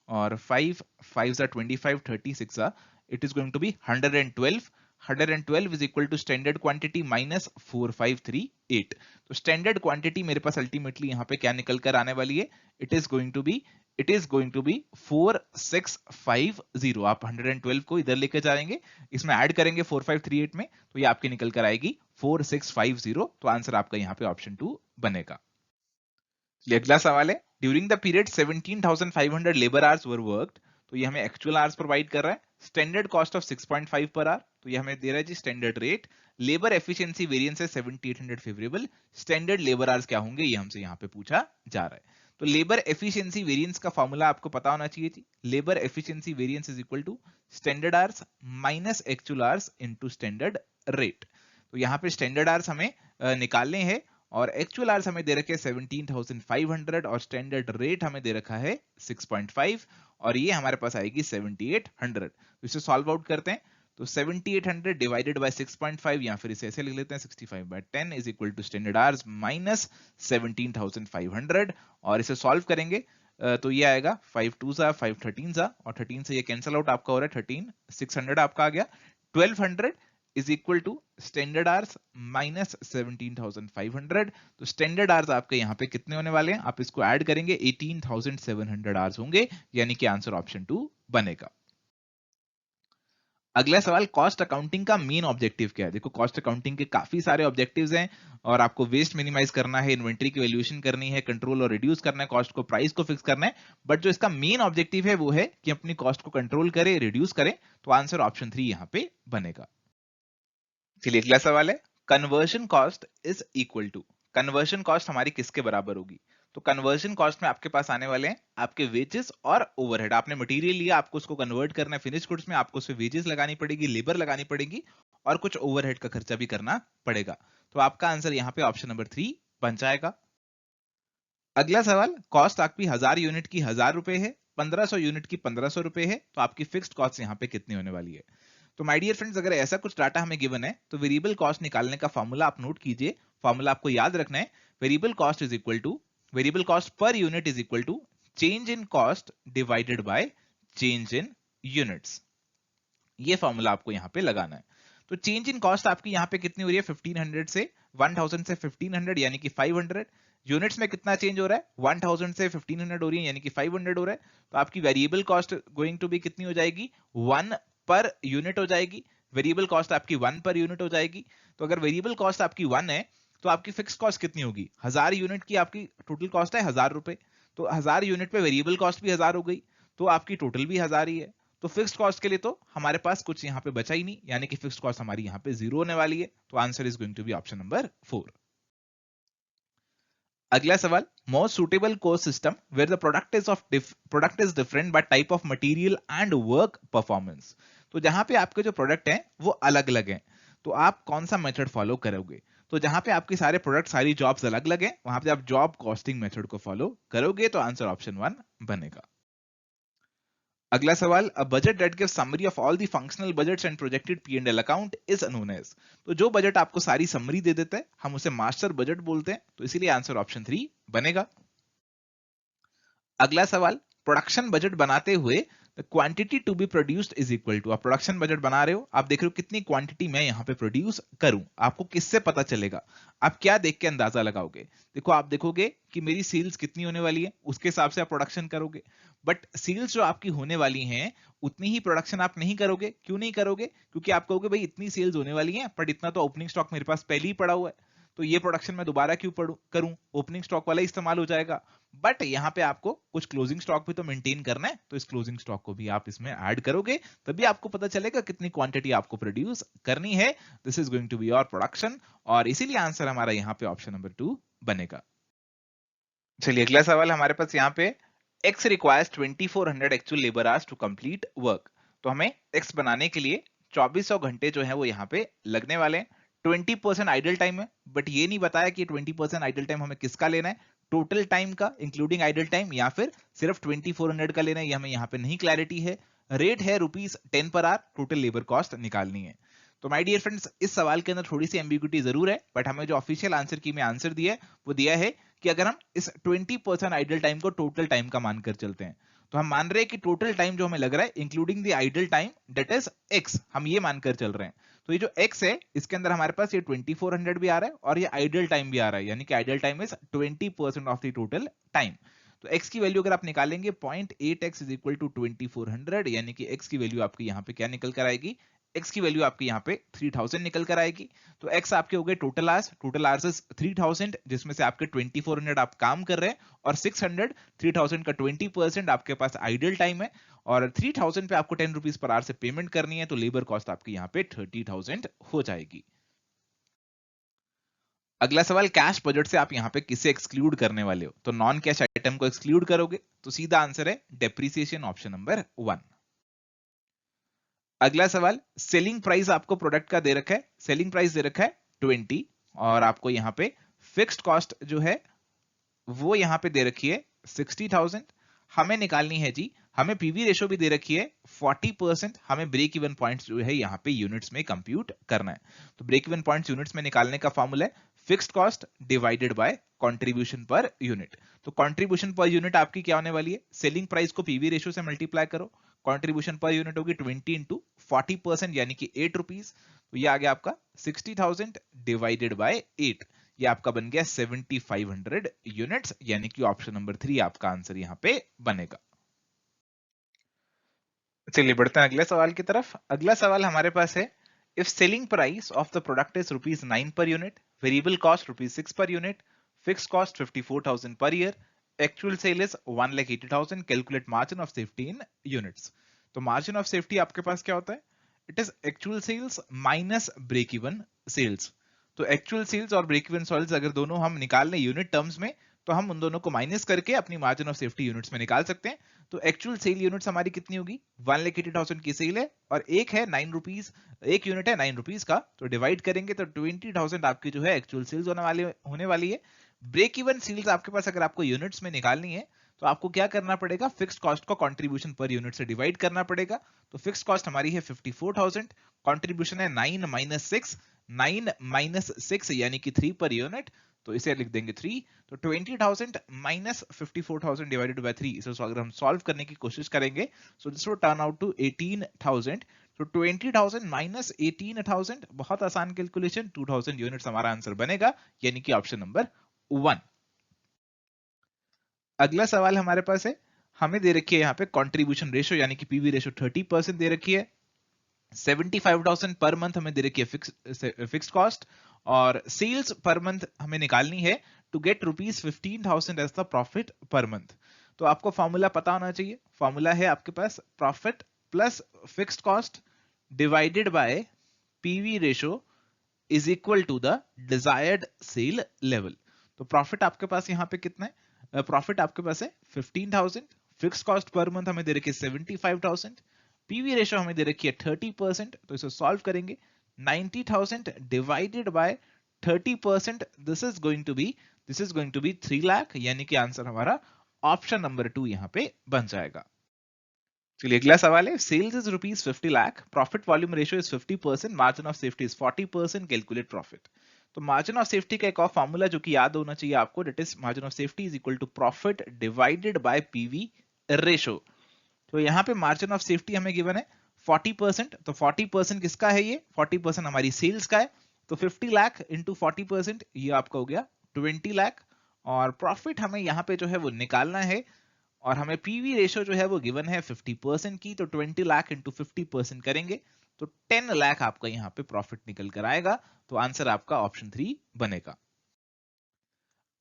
और 5 5 जा 25 36 जा, it is going to be 112 is equal to standard quantity minus 4538। तो स्टैंडर्ड क्वांटिटी मेरे पास अल्टीमेटली यहाँ पे क्या निकल कर आने वाली है, it is going to be it is going to be 4650। आप 112 को इधर लेके जाएंगे, इसमें ऐड करेंगे 4538 में, तो ये आपकी निकल कर आएगी 4650। तो आंसर आपका यहाँ पे ऑप्शन 2 बनेगा। चलिए अगला सवाल है, during the period 17,500 labour hours were worked. तो ये हमें एक्चुअल आवर्स प्रोवाइड कर रहा है। Standard cost of 6.5 per hour, तो ये हमें दे रहा है जी standard rate. Labour efficiency variance है 7800 फेवरेबल। स्टैंडर्ड लेबर आवर्स क्या होंगे ये हमसे यहाँ पे पूछा जा रहा है। तो लेबर एफिशिएंसी वेरिएंस का फॉर्मूला आपको पता होना चाहिए जी। Labour efficiency variance is equal to standard hours minus actual hours into standard rate. तो यहाँ पे स्टैंडर्ड आवर्स हमें निकालने हैं और एक्चुअल आवर्स हमें दे रखे 17,500 और स्टैंडर्ड रेट हमें दे रखा है 6.5 और ये हमारे पास आएगी 7,800। तो इसे सॉल्व आउट करते हैं, तो 7,800 डिवाइडेड बाय 6.5 या फिर इसे ऐसे लिख लेते हैं 65/10 is equal to standard hours minus 17,500 और इसे सॉल्व करेंगे तो ये आएगा 5 2 सा 5 13 सा और 13 से ये कैंसिल आउट आपका हो रहा है 13 600 आपका आ गया। 1200 is equal to standard hours minus 17,500। तो स्टैंडर्ड आवर्स आपके यहाँ पे कितने होने वाले हैं, आप इसको ऐड करेंगे 18,700 आवर्स होंगे, यानी कि आंसर ऑप्शन 2 बनेगा। अगला सवाल, कॉस्ट अकाउंटिंग का मेन ऑब्जेक्टिव क्या है। देखो कॉस्ट अकाउंटिंग के काफी सारे ऑब्जेक्टिव्स हैं और आपको वेस्ट मिनिमाइज करना है, इन्वेंट्री की वैल्यूएशन करनी है, कंट्रोल और रिड्यूस करना है, कॉस्ट को प्राइस को फिक्स करना है। बट जो इसका मेन ऑब्जेक्टिव है वो है कि अपनी कॉस्ट को कंट्रोल करे, रिड्यूस करे। तो आंसर ऑप्शन 3 यहाँ पे बनेगा। चलिए अगला सवाल है, conversion cost is equal to, conversion cost हमारी किसके बराबर होगी। तो कन्वर्जन कॉस्ट में आपके पास आने वाले हैं आपके वेजेस और ओवरहेड। आपने मटेरियल लिया, आपको उसको कन्वर्ट करना है फिनिश गुड्स में, आपको उसमें वेजेस लगानी पड़ेगी, लेबर लगानी पड़ेगी और कुछ ओवरहेड का खर्चा भी करना पड़ेगा। तो आपका आंसर यहाँ पे ऑप्शन नंबर 3 बन जाएगा। अगला सवाल, कॉस्ट आपकी 1000 यूनिट की 1000 रुपए है, 1500 यूनिट की 1500 रुपए है, तो आपकी फिक्स्ड कॉस्ट यहाँ पे कितनी होने वाली है। तो माय डियर फ्रेंड्स, अगर ऐसा कुछ डाटा हमें गिवन है तो वेरिएबल कॉस्ट निकालने का फॉर्मूला आप नोट कीजिए। फॉर्मूला आपको याद रखना है, variable cost is equal to, variable cost per unit is equal to change in cost divided by change in units. ये फॉर्मूला आपको यहाँ पे लगाना है। तो चेंज इन कॉस्ट आपकी यहाँ पे कितनी हो रही है, 1500 से 1000 से 1500 यानी कि 500। यूनिट्स में कितना चेंज हो रहा है, 1000 से 1500 हो रही है यानी कि 500 हो रहा है। तो आपकी variable cost going to be कितनी हो जाएगी, 1 पर यूनिट हो जाएगी। वेरिएबल कॉस्ट आपकी 1 पर यूनिट हो जाएगी। तो अगर वेरिएबल कॉस्ट आपकी 1 है तो आपकी फिक्स कॉस्ट कितनी होगी, 1000 यूनिट की आपकी टोटल कॉस्ट है 1000 रुपए। तो 1000 यूनिट पे वेरिएबल कॉस्ट भी 1000 हो गई, तो आपकी टोटल भी 1000 ही है। तो फिक्स्ड कॉस्ट के लिए तो हमारे पास कुछ यहाँ पे बचा ही नहीं, यानी कि फिक्स्ड कॉस्ट हमारी यहाँ पे 0 होने वाली है। तो answer is going to be option number 4। अगला सवाल, most suitable cost system where the product is different by type of material and work performance. तो जहां पे आपके जो प्रोडक्ट हैं वो अलग अलग हैं, तो आप कौन सा मेथड फॉलो करोगे। तो जहां पे आपके सारे प्रोडक्ट सारी जॉब्स अलग अलग हैं वहां पे आप जॉब कॉस्टिंग मेथड को फॉलो करोगे। तो आंसर ऑप्शन 1 बनेगा। अगला सवाल, a budget that gives summary of all the functional budgets and projected P&L account is known as. तो जो बजट आपको सारी समरी दे देता है हम उसे मास्टर बजट बोलते हैं। तो इसीलिए आंसर ऑप्शन 3 बनेगा। अगला सवाल, प्रोडक्शन बजट बनाते हुए the quantity to be produced is equal to. आप प्रोडक्शन बजट बना रहे हो, आप देख रहे हो कितनी क्वांटिटी मैं यहाँ पे प्रोड्यूस करूं, आपको किससे पता चलेगा, आप क्या देख के अंदाजा लगाओगे। देखो आप देखोगे कि मेरी सेल्स कितनी होने वाली है, उसके हिसाब से आप प्रोडक्शन करोगे। बट सेल्स जो आपकी होने वाली हैं उतनी ही प्रोडक्शन आप नहीं करोगे। क्यों नहीं करोगे, क्योंकि आप कहोगे भाई इतनी सेल्स होने वाली हैं बट इतना तो ओपनिंग स्टॉक मेरे पास पहले ही पड़ा हुआ है, तो ये प्रोडक्शन मैं दोबारा क्यों करूं, ओपनिंग स्टॉक वाला ही इस्तेमाल हो जाएगा। बट यहाँ पे आपको कुछ क्लोजिंग स्टॉक भी तो मेंटेन करना है, तो इस क्लोजिंग स्टॉक को भी आप इसमें ऐड करोगे, तभी आपको पता चलेगा कितनी क्वांटिटी आपको प्रोड्यूस करनी है। This is going to be your production और इसीलिए आंसर हमारा यहाँ पे ऑप्शन नंबर 2 बनेगा। चलिए अगला सवाल हमारे पास यहाँ पे, X requires 2400 actual labour hours to complete work. तो हमें X बनाने के लिए 2400 घंटे जो है वो यहाँ पे लगने वाले हैं। 20% आइडल टाइम है, बट ये नहीं बताया कि 20% आइडल टाइम हमें किसका लेना है, टोटल टाइम का इंक्लूडिंग आइडल टाइम या फिर सिर्फ 2400 का लेना है, ये हमें यहाँ पे नहीं क्लैरिटी है। रेट है ₹10 per hour, total labour cost निकालनी है। तो माय डियर फ्रेंड्स, इस सवाल के अंदर थोड़ी सी एम्बिग्यूटी जरूर है, बट हमें जो ऑफिशियल आंसर की में आंसर दिया है वो दिया है कि अगर हम इस 20% आइडल टाइम को टोटल टाइम का मानकर चलते हैं, तो हम मान रहे हैं कि टोटल टाइम जो हमें लग रहा है including the idle time that is x, हम ये मानकर चल रहे हैं। तो ये जो x है इसके अंदर हमारे पास ये 2400 भी आ रहा है और ये आइडल टाइम भी आ रहा है, यानी कि idle time is 20% of the total time. तो x की वैल्यू अगर आप निकालेंगे 0.8x इज इक्वल टू 2400, यानी कि x की वैल्यू आपकी यहाँ पे क्या निकल कर आएगी, x की वैल्यू आपकी यहाँ पे 3000 निकल कर आएगी। तो x आपके हो गए टोटल आवर्स इज 3000, जिसमें से आपके 2400 आप काम कर रहे हैं, और 600 3000 का 20% आपके पास आइडल टाइम है, और 3000 पे आपको 10 रुपीज पर आवर से पेमेंट करनी है, तो लेबर कॉस्ट आपकी यहाँ पे 30,000 हो जाएगी। अगला सवाल, कैश बजट से आप यहाँ पे किसे एक्सक्लूड करने वाले हो, तो नॉन कैश आइटम को एक्सक्लूड करोगे, तो सीधा आंसर है डेप्रिसिएशन, ऑप्शन नंबर 1। अगला सवाल, सेलिंग प्राइस आपको प्रोडक्ट का दे रखा है, सेलिंग प्राइस दे रखा है 20, और आपको यहाँ पे फिक्स्ड कॉस्ट जो है वो यहाँ पे दे रखी है 60,000। हमें निकालनी है जी, हमें पीवी रेशो भी दे रखी है 40%, हमें ब्रेक इवन पॉइंट्स जो है यहाँ पे यूनिट्स में कंप्यूट करना है। तो ब्रेक इवन पॉइंट्स यूनिट्स में निकालने का फॉर्मूला है fixed cost divided by contribution per unit. तो कंट्रीब्यूशन पर यूनिट आपकी क्या होने वाली है, सेलिंग प्राइस को पीवी रेशो से मल्टीप्लाई करो, कंट्रीब्यूशन पर यूनिट होगी 20 इंटू 40%, यानी कि 8 रुपीज। तो ये आ गया आपका 60,000 डिवाइडेड बाय 8, ये आपका बन गया 7500 यूनिट्स, यानी कि ऑप्शन नंबर 3 आपका आंसर यहाँ पे बनेगा। चलिए बढ़ते हैं अगले सवाल की तरफ। अगला सवाल हमारे पास है, if selling price of the product is ₹9 per unit, variable cost ₹6 per unit, fix cost 54,000 per year, actual sale is 1,80,000, calculate margin of safety in units. तो मार्जिन ऑफ सेफ्टी आपके पास क्या होता है, it is actual sales minus break even sales. तो actual sales और break even sales अगर दोनों हम निकाल लें यूनिट टर्म्स में, तो हम उन दोनों को माइनस करके अपनी मार्जिन ऑफ सेफ्टी यूनिट्स में निकाल सकते हैं। तो एक्चुअल सेल यूनिट्स हमारी कितनी होगी, 1,80,000 की सेल है, और एक है 9 रुपीज, एक यूनिट है 9 रुपीज का, तो डिवाइड करेंगे तो 20,000 आपकी जो है एक्चुअल सेल्स होने वाली है। ब्रेक इवन सेल्स आपके पास अगर आपको यूनिट्स में निकालनी है, तो आपको क्या करना पड़ेगा, फिक्स कॉस्ट को कंट्रीब्यूशन पर यूनिट से डिवाइड करना पड़ेगा। तो फिक्स कॉस्ट हमारी है 54,000, कंट्रीब्यूशन है 9 माइनस 6, 9 माइनस 6 यानी कि 3 पर यूनिट, तो इसे लिख देंगे 3। तो 20,000 माइनस 54,000 डिवाइडेड बाय 3, इसे अगर हम सॉल्व करने की कोशिश करेंगे, so this will turn out to 18,000। तो 20,000 माइनस 18,000, बहुत आसान कैलकुलेशन, 2,000 यूनिट्स हमारा आंसर बनेगा, यानी कि ऑप्शन नंबर 1। अगला सवाल हमारे पास है, हमें दे रखी है यहाँ पे कंट्रीब्यूशन रेशो यानी कि पीवी रेशो 30% दे रखी है, 75,000 पर मंथ हमें दे रखी है फिक्स्ड कॉस्ट, और सेल्स पर मंथ हमें निकालनी है to get ₹15,000 as the profit per month. तो आपको फॉर्मूला पता होना चाहिए, फॉर्मूला है आपके पास profit plus fixed cost divided by PV ratio is equal to the desired sale level. तो प्रॉफिट आपके पास यहाँ पे कितना है, प्रॉफिट आपके पास है 15,000, फिक्स कॉस्ट पर मंथ हमें दे रखी है 75,000, पीवी रेशो हमें दे रखी है 30%, तो इसे सॉल्व करेंगे 90,000 divided by 30%, this is going to be 3 lakh, यानी कि आंसर हमारा ऑप्शन नंबर 2 यहाँ पे बन जाएगा। चलिए अगला सवाल है, sales is ₹50 lakh, profit volume ratio is 50%, margin of safety is 40%, calculate profit. तो मार्जिन ऑफ सेफ्टी का एक और फॉर्मूला जो कि याद होना चाहिए आपको, that is margin of safety is equal to profit divided by PV ratio. तो यहाँ पे मार्जिन ऑफ सेफ्टी हमें गिवन है 40%, तो 40% किसका है, ये 40% हमारी सेल्स का है, तो 50 लाख इंटू 40%, ये आपका हो गया 20 लाख, और प्रॉफिट हमें यहाँ पे जो है वो निकालना है, और हमें पीवी रेशो जो है वो गिवन है 50% की, तो 20 लाख इंटू 50% करेंगे तो 10 लाख आपका यहाँ पे प्रॉफिट निकल कर आएगा, तो आंसर आपका ऑप्शन 3 बनेगा।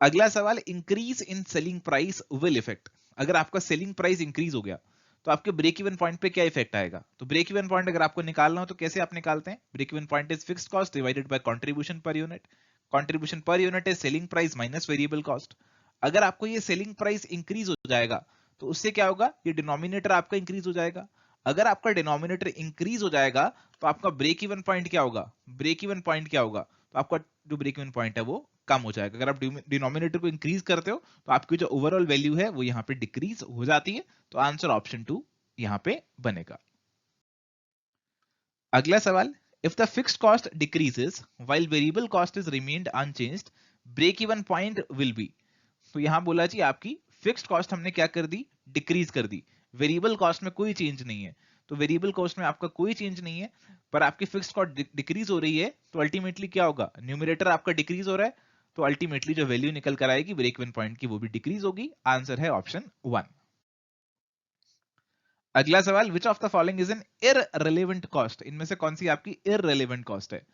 अगला सवाल, increase in selling price will effect, अगर आपका सेलिंग प्राइस इंक्रीज हो गया तो आपके ब्रेक इवन पॉइंट पे क्या इफेक्ट आएगा। तो ब्रेक इवन पॉइंट अगर आपको निकालना हो तो कैसे आप निकालते हैं, break even point is fixed cost divided by contribution per unit, contribution per unit is selling price minus variable cost. अगर आपको ये सेलिंग प्राइस इंक्रीज हो जाएगा तो उससे क्या होगा, ये डिनोमिनेटर आपका इंक्रीज हो जाएगा। अगर आपका डिनोमिनेटर इंक्रीज हो जाएगा तो आपका ब्रेक इवन पॉइंट क्या होगा, ब्रेक इवन पॉइंट क्या होगा, तो आपका जो ब्रेक इवन पॉइंट है वो कम हो जाएगा। अगर आप डिनोमिनेटर को इंक्रीज करते हो तो आपकी जो ओवरऑल वैल्यू है वो यहाँ पे डिक्रीज हो जाती है, तो आंसर ऑप्शन 2 यहाँ पे बनेगा। अगला सवाल, if the fixed cost decreases while variable cost is remained unchanged, break even point will be. तो यहां बोला जी आपकी फिक्स्ड कॉस्ट हमने क्या कर दी, डिक्रीज कर दी, वेरिएबल कॉस्ट में कोई चेंज नहीं है, तो वेरिएबल कॉस्ट में आपका कोई चेंज नहीं है, पर आपकी फिक्स्ड कॉस्ट डिक्रीज हो रही है, तो अल्टीमेटली क्या होगा, न्यूमरेटर आपका डिक्रीज हो रहा है, तो अल्टीमेटली जो वैल्यू निकल कर आएगी ब्रेक इवन पॉइंट की वो भी डिक्रीज होगी। आंसर है ऑप्शन 1। अगला सवाल, विच of the following is an irrelevant cost? इनमें से कौन सी आपकी इररिलेवेंट कॉस्ट है?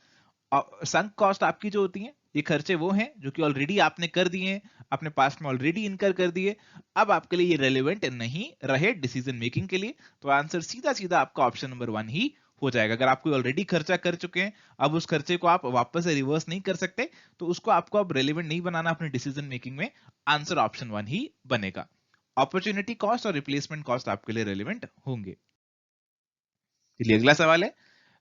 संक कॉस्ट आपकी जो होती है, ये खर्चे वो हैं जो कि ऑलरेडी आपने कर दिए हैं, आपने पास्ट में ऑलरेडी इनकर कर दिए, अब आपके लिए ये रेलेवेंट नहीं रहे डिसीजन मेकिंग के लिए। तो आंसर सीधा सीधा आपका ऑप्शन नंबर 1 ही हो जाएगा। अगर आप कोई ऑलरेडी खर्चा कर चुके हैं, अब उस खर्चे को आप वापस से रिवर्स नहीं कर सकते, तो उसको आपको अब रेलेवेंट नहीं बनाना अपने डिसीजन मेकिंग में। आंसर ऑप्शन 1 ही बनेगा। अपॉर्चुनिटी कॉस्ट और रिप्लेसमेंट कॉस्ट आपके लिए रेलेवेंट होंगे। चलिए अगला सवाल है,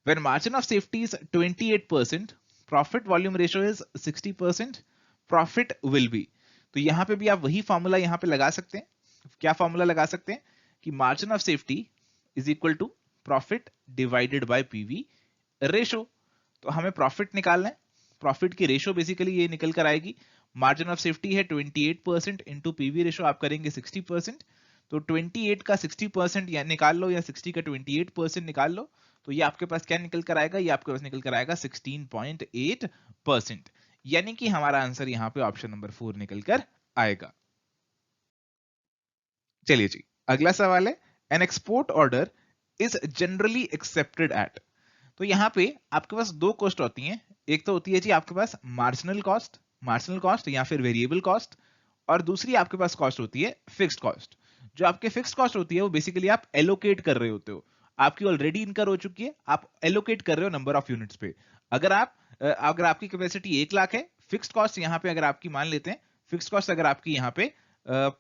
when margin of safety is 28%, profit volume ratio is 60%, profit will be। तो यहां पे भी आप वही फॉर्मूला यहां पे लगा सकते हैं। क्या फॉर्मूला लगा सकते हैं कि margin of safety is equal to profit divided by PV ratio. तो हमें प्रॉफिट निकालना है, प्रॉफिट की रेशो बेसिकली ये निकल कर आएगी। मार्जिन ऑफ सेफ्टी है 28% इंटू पीवी रेशो आप करेंगे 60%। तो 28 का 60% या निकाल लो, या 60 का 28% निकाल लो, तो ये आपके पास क्या निकल कर आएगा? ये आपके पास निकल कर आएगा 16.8%। यानी कि हमारा आंसर यहां पे ऑप्शन नंबर 4 निकल कर आएगा। चलिए जी, अगला सवाल है, an export order is generally accepted eight. तो यहां पे आपके पास दो कॉस्ट होती हैं। एक तो होती है जी आपके पास मार्जिनल कॉस्ट या फिर वेरिएबल कॉस्ट, और दूसरी आपके पास कॉस्ट होती है फिक्स्ड कॉस्ट। जो आपके फिक्स्ड कॉस्ट होती है वो बेसिकली आप एलोकेट कर रहे होते हो, आपकी ऑलरेडी इनकर हो चुकी है, आप एलोकेट कर रहे हो नंबर ऑफ यूनिट्स पे। अगर आपकी कैपेसिटी 1 लाख है, फिक्स्ड कॉस्ट यहाँ पे अगर आपकी मान लेते हैं, फिक्स्ड कॉस्ट अगर आपकी यहाँ पे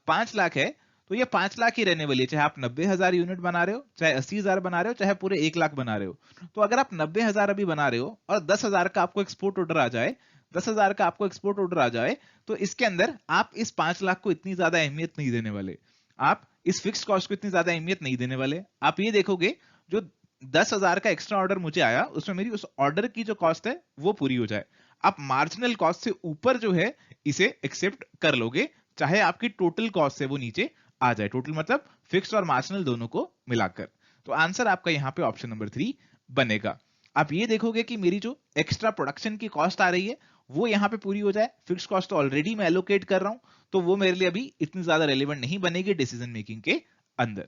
5 लाख है, तो ये 5 लाख ही रहने वाली है, चाहे आप 90,000 यूनिट बना रहे हो, चाहे 80,000 बना रहे हो, चाहे पूरे 1 लाख बना रहे हो। तो अगर आप 90,000 अभी बना रहे हो और 10,000 का आपको एक्सपोर्ट ऑर्डर आ जाए, 10,000 का आपको एक्सपोर्ट ऑर्डर आ जाए, तो इसके अंदर आप इस 5 लाख को इतनी ज्यादा अहमियत नहीं देने वाले, आप इस फिक्स्ड कॉस्ट को इतनी ज्यादा अहमियत नहीं देने वाले। आप ये देखोगे जो 10,000 का एक्स्ट्रा ऑर्डर मुझे आया, उसमें मेरी उस ऑर्डर की जो कॉस्ट है वो पूरी हो जाए। आप मार्जिनल कॉस्ट से ऊपर जो है इसे एक्सेप्ट कर लोगे, चाहे आपकी टोटल कॉस्ट से वो नीचे आ जाए। टोटल मतलब फिक्स्ड और मार्जिनल दोनों को मिलाकर। तो आंसर आपका यहां पे ऑप्शन नंबर 3 बनेगा। आप ये देखोगे कि मेरी जो एक्स्ट्रा प्रोडक्शन की कॉस्ट आ रही है वो यहां पे पूरी हो जाए, फिक्स्ड कॉस्ट तो ऑलरेडी मैं एलोकेट कर रहा हूं, तो वो मेरे लिए अभी इतनी ज्यादा रेलेवेंट नहीं बनेगी डिसीजन मेकिंग के अंदर।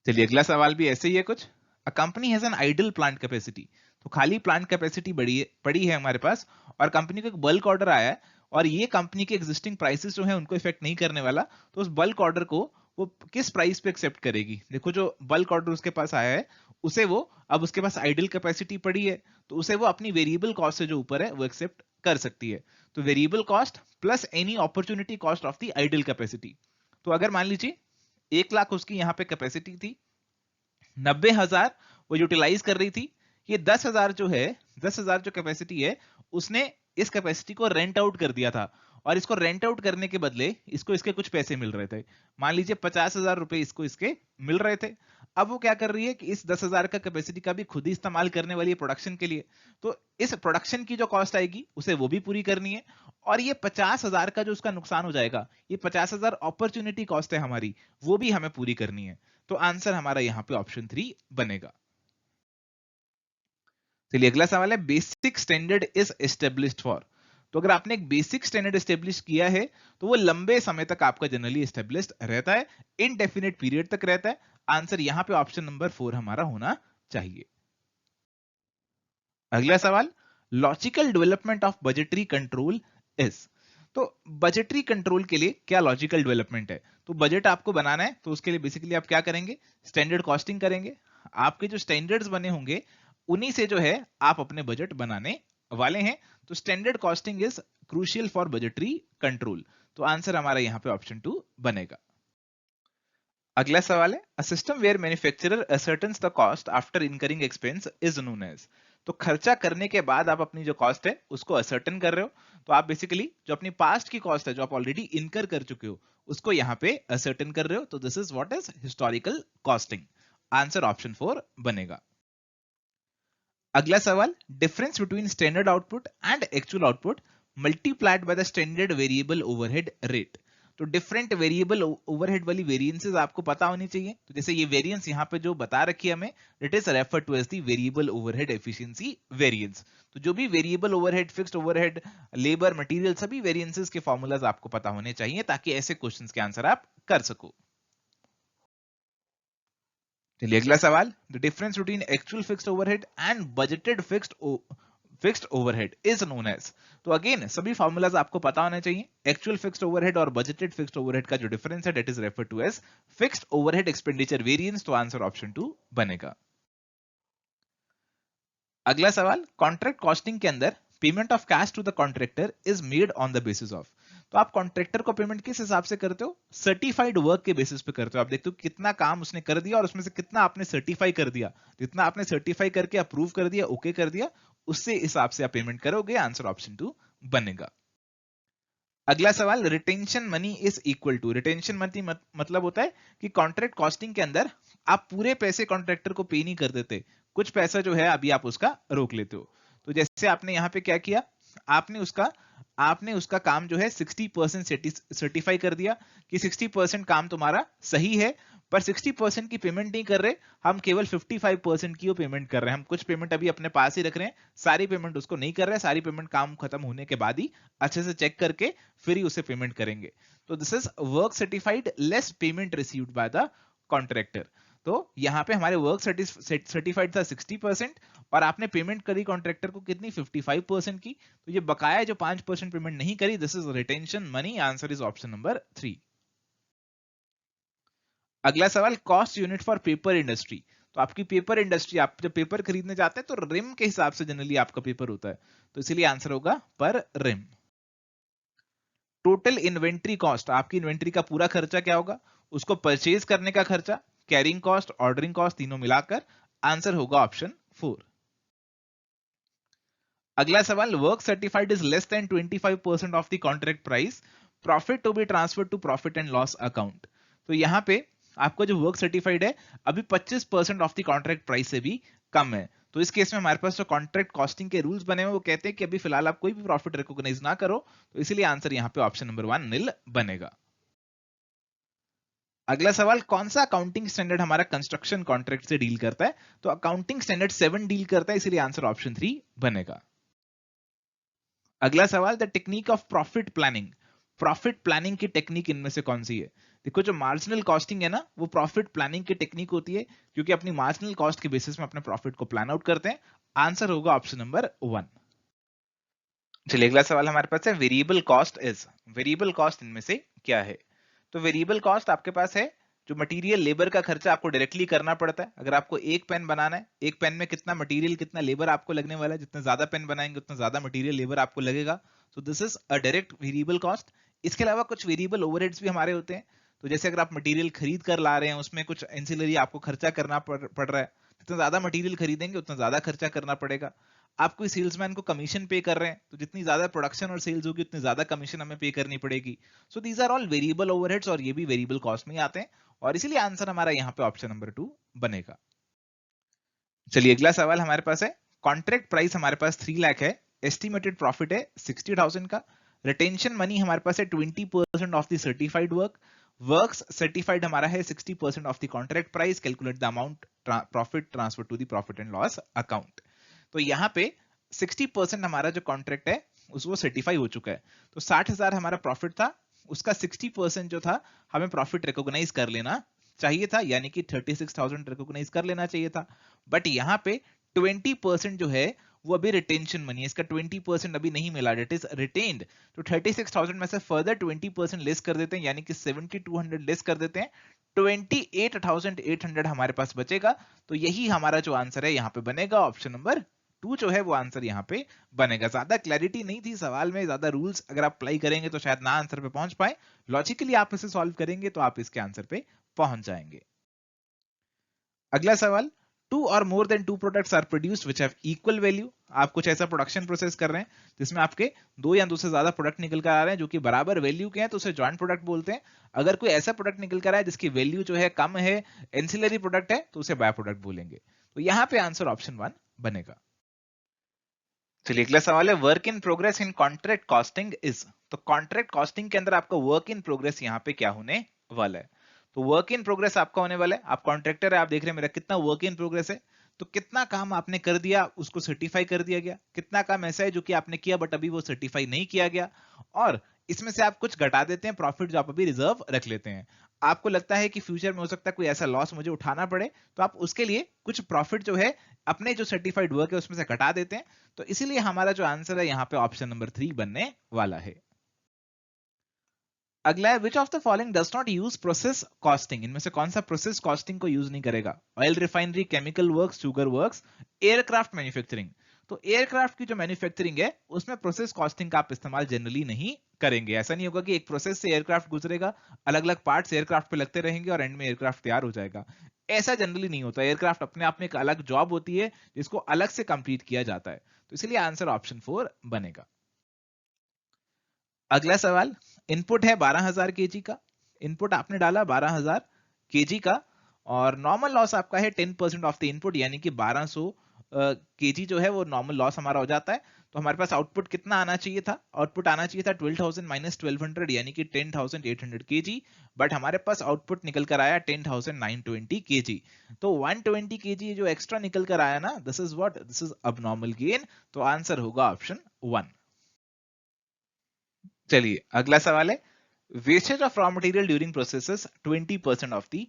चलिए अगला सवाल भी ऐसे ही है कुछ, a company has an idle plant capacity. तो खाली प्लांट कैपेसिटी पड़ी है हमारे पास, और कंपनी को एक बल्क ऑर्डर आया है, और ये कंपनी के एग्जिस्टिंग प्राइसेस जो है उनको इफेक्ट नहीं करने वाला। तो उस बल्क ऑर्डर को वो किस प्राइस पे एक्सेप्ट करेगी? देखो जो बल्क ऑर्डर उसके पास आया है, उसे वो, अब उसके पास आइडल कैपेसिटी पड़ी है, तो उसे वो अपनी वेरिएबल कॉस्ट से जो ऊपर है वो एक्सेप्ट कर सकती है। तो variable cost plus any opportunity cost of the idle capacity. तो अगर मान लीजिए 1 लाख उसकी यहाँ पे कैपेसिटी थी, 90,000 वो यूटिलाइज कर रही थी, ये 10,000 जो है, 10,000 जो कैपेसिटी है, उसने इस कैपेसिटी को रेंट आउट कर दिया था, और इसको रेंट आउट करने के बदले इसको इसके कुछ पैसे मिल रहे थे। मान लीजिए 50,000 रुपए इसको इसके मिल रहे थे। अब वो क्या कर रही है कि इस 10,000 का कैपेसिटी का भी खुद ही इस्तेमाल करने वाली है प्रोडक्शन के लिए, तो इस प्रोडक्शन की जो कॉस्ट आएगी उसे वो भी पूरी करनी है, और ये 50,000 का जो उसका नुकसान हो जाएगा, ये 50,000 अपॉर्चुनिटी कॉस्ट है हमारी, वो भी हमें पूरी करनी है। तो आंसर हमारा यहाँ पे ऑप्शन 3 बनेगा। चलिए अगला सवाल है, basic standard is established for. तो अगर आपने एक बेसिक स्टैंडर्ड एस्टेब्लिश किया है, तो वो लंबे समय तक आपका जनरली एस्टेब्लिश्ड रहता है, इनडेफिनिट पीरियड तक रहता है। आंसर यहां पे ऑप्शन नंबर 4 हमारा होना चाहिए। अगला सवाल, logical development of budgetary control is. तो बजटरी कंट्रोल के लिए क्या लॉजिकल डेवलपमेंट है? तो बजट आपको बनाना है, तो उसके लिए बेसिकली आप क्या करेंगे? स्टैंडर्ड कॉस्टिंग करेंगे। आपके जो स्टैंडर्ड्स बने होंगे उन्हीं से जो है आप अपने बजट बनाने वाले हैं। तो standard costing is crucial for budgetary control. तो आंसर हमारा यहां पे ऑप्शन 2 बनेगा। अगला सवाल है, a system where manufacturer ascertains the cost after incurring expense is known as. तो खर्चा करने के बाद आप अपनी जो कॉस्ट है उसको असर्टन कर रहे हो, तो आप बेसिकली जो अपनी पास्ट की कॉस्ट है जो आप ऑलरेडी इनकर कर चुके हो उसको यहाँ पे असर्टन कर रहे हो। तो this is what is historical costing. Answer option 4 बनेगा। अगला सवाल, difference between standard output and actual output multiplied by the standard variable overhead rate. तो डिफरेंट वेरिएबल ओवरहेड वाली वेरिएंसेस आपको पता होनी चाहिए। तो जैसे ये वेरिएंस यहाँ पे जो बता रखी है हमें, it is refer to as the variable overhead efficiency variance. तो जो भी variable overhead, fixed overhead, labour, material, सभी वेरिएंसेस के फॉर्मूलाज आपको पता होने चाहिए ताकि ऐसे क्वेश्चंस के आंसर आप कर सको। चलिए अगला सवाल, the difference between actual fixed overhead and budgeted fixed overhead is known as. तो अगेन सभी फॉर्मूलाज आपको पता होने चाहिए। एक्चुअल फिक्स्ड ओवरहेड और बजटेड फिक्स्ड ओवरहेड का जो डिफरेंस है, that is refer to as fixed overhead expenditure variance. तो आंसर ऑप्शन 2 बनेगा। अगला सवाल, कॉन्ट्रैक्ट कॉस्टिंग के अंदर payment of cash to the contractor is made on the basis of. तो आप कॉन्ट्रैक्टर को पेमेंट किस हिसाब से करते हो? सर्टिफाइड वर्क के बेसिस पे करते हो। आप देखते हो कितना काम उसने कर दिया और उसमें से कितना आपने सर्टिफाई कर दिया। जितना आपने सर्टिफाई करके अप्रूव कर दिया, ओके कर दिया, उससे हिसाब से आप पेमेंट करोगे। आंसर ऑप्शन 2 बनेगा। अगला सवाल, retention money is equal to. Retention money मतलब होता है कि कॉन्ट्रैक्ट कॉस्टिंग के अंदर आप पूरे पैसे कॉन्ट्रैक्टर को पे नहीं कर देते, कुछ पैसा जो है अभी आप उसका रोक लेते हो। तो जैसे आपने यहाँ पे क्या किया, आपने उसका काम जो है 60% सर्टिफाई कर दिया कि 60% काम तुम्हारा सही है, पर 60% की पेमेंट नहीं कर रहे, हम केवल 55% की वो पेमेंट कर रहे हैं। हम कुछ पेमेंट अभी अपने पास ही रख रहे हैं, सारी पेमेंट उसको नहीं कर रहे हैं। सारी पेमेंट काम खत्म होने के बाद ही अच्छे से चेक करके फिर ही उसे पेमेंट करेंगे। तो this is work certified less payment received by the contractor. तो यहाँ पे हमारे वर्क सर्टिफाइड था 60% और आपने पेमेंट करी कॉन्ट्रैक्टर को कितनी, 55% की। तो ये बकाया जो 5% पेमेंट नहीं करी, this is retention money. Answer is option number 3। अगला सवाल, cost unit for paper industry. तो आपकी पेपर इंडस्ट्री, आप जब पेपर खरीदने जाते हैं तो रिम के हिसाब से जनरली आपका पेपर होता है, तो इसीलिए आंसर होगा पर रिम। टोटल इन्वेंट्री कॉस्ट, आपकी इन्वेंट्री का पूरा खर्चा क्या होगा, उसको परचेज करने का खर्चा, कैरिंग कॉस्ट, ऑर्डरिंग कॉस्ट, तीनों मिलाकर आंसर होगा ऑप्शन 4। अगला सवाल, work certified is less than 25% of the contract price, profit to be transfer to profit and loss account. तो यहां पे आपका जो वर्क सर्टिफाइड है अभी 25% ऑफ द कॉन्ट्रैक्ट प्राइस से भी कम है। तो इस केस में हमारे पास जो कॉन्ट्रैक्ट कॉस्टिंग के रूल्स बने हुए वो कहते हैं कि अभी फिलहाल आप कोई भी प्रॉफिट रिकॉग्नाइज ना करो। तो इसलिए आंसर यहाँ पे ऑप्शन नंबर 1 नील बनेगा। अगला सवाल, कौन सा अकाउंटिंग स्टैंडर्ड हमारा कंस्ट्रक्शन कॉन्ट्रैक्ट से डील करता है? तो अकाउंटिंग स्टैंडर्ड 7 डील करता है, इसलिए आंसर ऑप्शन 3 बनेगा। अगला सवाल, the technique of profit planning. Profit planning की टेक्निक इनमें से कौन सी है? देखो, जो मार्जिनल कॉस्टिंग है ना, वो प्रॉफिट प्लानिंग की टेक्निक होती है, क्योंकि अपनी मार्जिनल कॉस्ट के बेसिस में अपने प्रॉफिट को प्लान आउट करते हैं। आंसर होगा ऑप्शन नंबर 1। चलिए अगला सवाल हमारे पास है, variable cost is. Variable cost इनमें से क्या है? तो वेरिएबल कॉस्ट आपके पास है जो मटेरियल लेबर का खर्चा आपको डायरेक्टली करना पड़ता है। अगर आपको एक पेन बनाना है, एक पेन में कितना मटेरियल, कितना लेबर आपको लगने वाला है, जितने ज्यादा पेन बनाएंगे उतना ज्यादा मटेरियल लेबर आपको लगेगा। So this is a direct variable cost. इसके अलावा कुछ वेरिएबल ओवरहेड्स भी हमारे होते हैं। तो जैसे अगर आप मटेरियल खरीद कर ला रहे हैं, उसमें कुछ एंसिलरी आपको खर्चा करना पड़ रहा है, जितना ज्यादा मटेरियल खरीदेंगे उतना ज्यादा खर्चा करना पड़ेगा। आप कोई सेल्समैन को कमीशन पे कर रहे हैं, तो जितनी ज्यादा प्रोडक्शन और सेल्स होगी उतनी ज्यादा कमीशन हमें पे करनी पड़ेगी। So these are all variable overheads और ये भी वेरिएबल कॉस्ट में ही आते हैं, और इसीलिए आंसर हमारा यहाँ पे ऑप्शन नंबर 2 बनेगा। चलिए अगला सवाल हमारे पास है, कॉन्ट्रैक्ट प्राइस हमारे पास 3 लाख है, एस्टिमेटेड प्रॉफिट है 60,000 का, रिटेंशन मनी हमारे पास है 20% of the certified work, works certified हमारा है 60% of the contract price, calculate the amount profit transfer to the profit and loss account. तो यहाँ पे 60% हमारा जो कॉन्ट्रैक्ट है उसको सर्टिफाई हो चुका है। तो 60,000 हमारा प्रॉफिट था, उसका 60% जो था हमें प्रॉफिट रिकॉग्नाइज कर लेना चाहिए था, यानी कि 36,000 रिकॉग्नाइज कर लेना चाहिए था। बट यहाँ पे 20% जो है वो अभी रिटेंशन मनी है, इसका 20% अभी नहीं मिला, इट इज रिटेन्ड। तो 36,000 में से फर्दर 20% लेस कर देते हैं, यानी कि 7,200 लेस कर देते हैं, 28,800 हमारे पास बचेगा। तो यही हमारा जो आंसर है यहाँ पे बनेगा, ऑप्शन नंबर 2 जो है वो आंसर यहाँ पे बनेगा। ज्यादा क्लैरिटी नहीं थी सवाल में, ज्यादा रूल्स अगर आप अप्लाई करेंगे तो शायद ना आंसर पे पहुंच पाए, लॉजिकली आप इसे सॉल्व करेंगे तो आप इसके आंसर पे पहुंच जाएंगे। अगला सवाल, two or more than two products are produced which have equal value. आप कुछ ऐसा प्रोडक्शन प्रोसेस कर रहे हैं जिसमें आपके दो या दो से ज्यादा प्रोडक्ट निकल कर आ रहे हैं जो कि बराबर वैल्यू के हैं, तो उसे जॉइंट प्रोडक्ट बोलते हैं। अगर कोई ऐसा प्रोडक्ट निकल कर आया है जिसकी वैल्यू जो है कम है, एंसिलरी प्रोडक्ट है, तो उसे बाय प्रोडक्ट बोलेंगे। तो यहाँ पे आंसर ऑप्शन 1 बनेगा। चलिए अगला सवाल है work in progress in contract costing is. तो कॉन्ट्रैक्ट कॉस्टिंग के अंदर आपका वर्क इन प्रोग्रेस यहाँ पे क्या होने वाला है? तो वर्क इन प्रोग्रेस आपका होने वाला है, आप कॉन्ट्रैक्टर है, आप देख रहे हैं मेरा कितना वर्क इन प्रोग्रेस है। तो कितना काम आपने कर दिया उसको सर्टिफाई कर दिया गया, कितना काम ऐसा है जो कि आपने किया बट अभी वो सर्टिफाई नहीं किया गया, और इसमें से आप कुछ घटा देते हैं प्रॉफिट जो आप अभी रिजर्व रख लेते हैं। आपको लगता है कि फ्यूचर में हो सकता है कोई ऐसा लॉस मुझे उठाना पड़े, तो आप उसके लिए कुछ प्रॉफिट जो है अपने जो सर्टिफाइड वर्क है उसमें से घटा देते हैं। तो इसीलिए हमारा जो आंसर है यहाँ पे ऑप्शन नंबर 3 बनने वाला है। अगला है विच of the following does not use process costing. इनमें से कौन सा प्रोसेस कॉस्टिंग को यूज नहीं करेगा? Oil refinery, chemical works, sugar works, aircraft manufacturing. तो एयरक्राफ्ट की जो मैन्युफैक्चरिंग है उसमें प्रोसेस कॉस्टिंग का आप इस्तेमाल जनरली नहीं करेंगे। ऐसा नहीं होगा कि एक प्रोसेस से एयरक्राफ्ट गुजरेगा, अलग अलग पार्ट्स एयरक्राफ्ट पे लगते रहेंगे और एंड में एयरक्राफ्ट तैयार हो जाएगा। ऐसा जनरली नहीं होता। एयरक्राफ्ट अपने आप में एक अलग जॉब होती है जिसको अलग से कंप्लीट किया जाता है। तो इसलिए आंसर ऑप्शन 4 बनेगा। अगला सवाल, इनपुट है 12,000 केजी का। इनपुट आपने डाला 12,000 केजी का, और नॉर्मल लॉस आपका है 10% ऑफ द इनपुट, यानी कि 1200 केजी जो है वो नॉर्मल लॉस हमारा हो जाता है। तो हमारे पास आउटपुट कितना आना चाहिए था? आउटपुट आना चाहिए था 12,000 माइनस 1200 यानी कि 10,800 केजी, बट हमारे पास आउटपुट निकल कर आया 10,920 केजी। तो 120 केजी जो एक्स्ट्रा निकल कर आया ना, this is what, this is abnormal gain. तो आंसर होगा ऑप्शन 1। चलिए अगला सवाल है wastage of raw material during processes 20% of the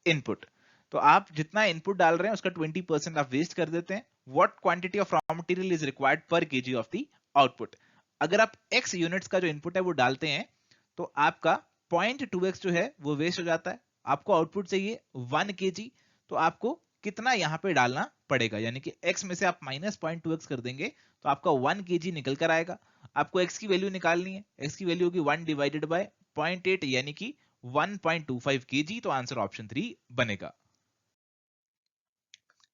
input. तो आप जितना इनपुट डाल रहे हैं उसका 20% आप वेस्ट कर देते हैं। What quantity of raw material is required पर केजी ऑफ द आउटपुट। अगर आप x यूनिट्स का जो इनपुट है वो डालते हैं तो आपका 0.2x जो है वो वेस्ट हो जाता है। आपको आउटपुट चाहिए 1 केजी, तो आपको कितना यहाँ पे डालना पड़ेगा, यानी कि x में से आप माइनस 0.2x कर देंगे तो आपका 1 केजी निकल कर आएगा। आपको x की वैल्यू निकालनी है, x की वैल्यू होगी 1 डिवाइडेड बाय 0.8 यानी कि 1.25 केजी। तो आंसर ऑप्शन 3 बनेगा।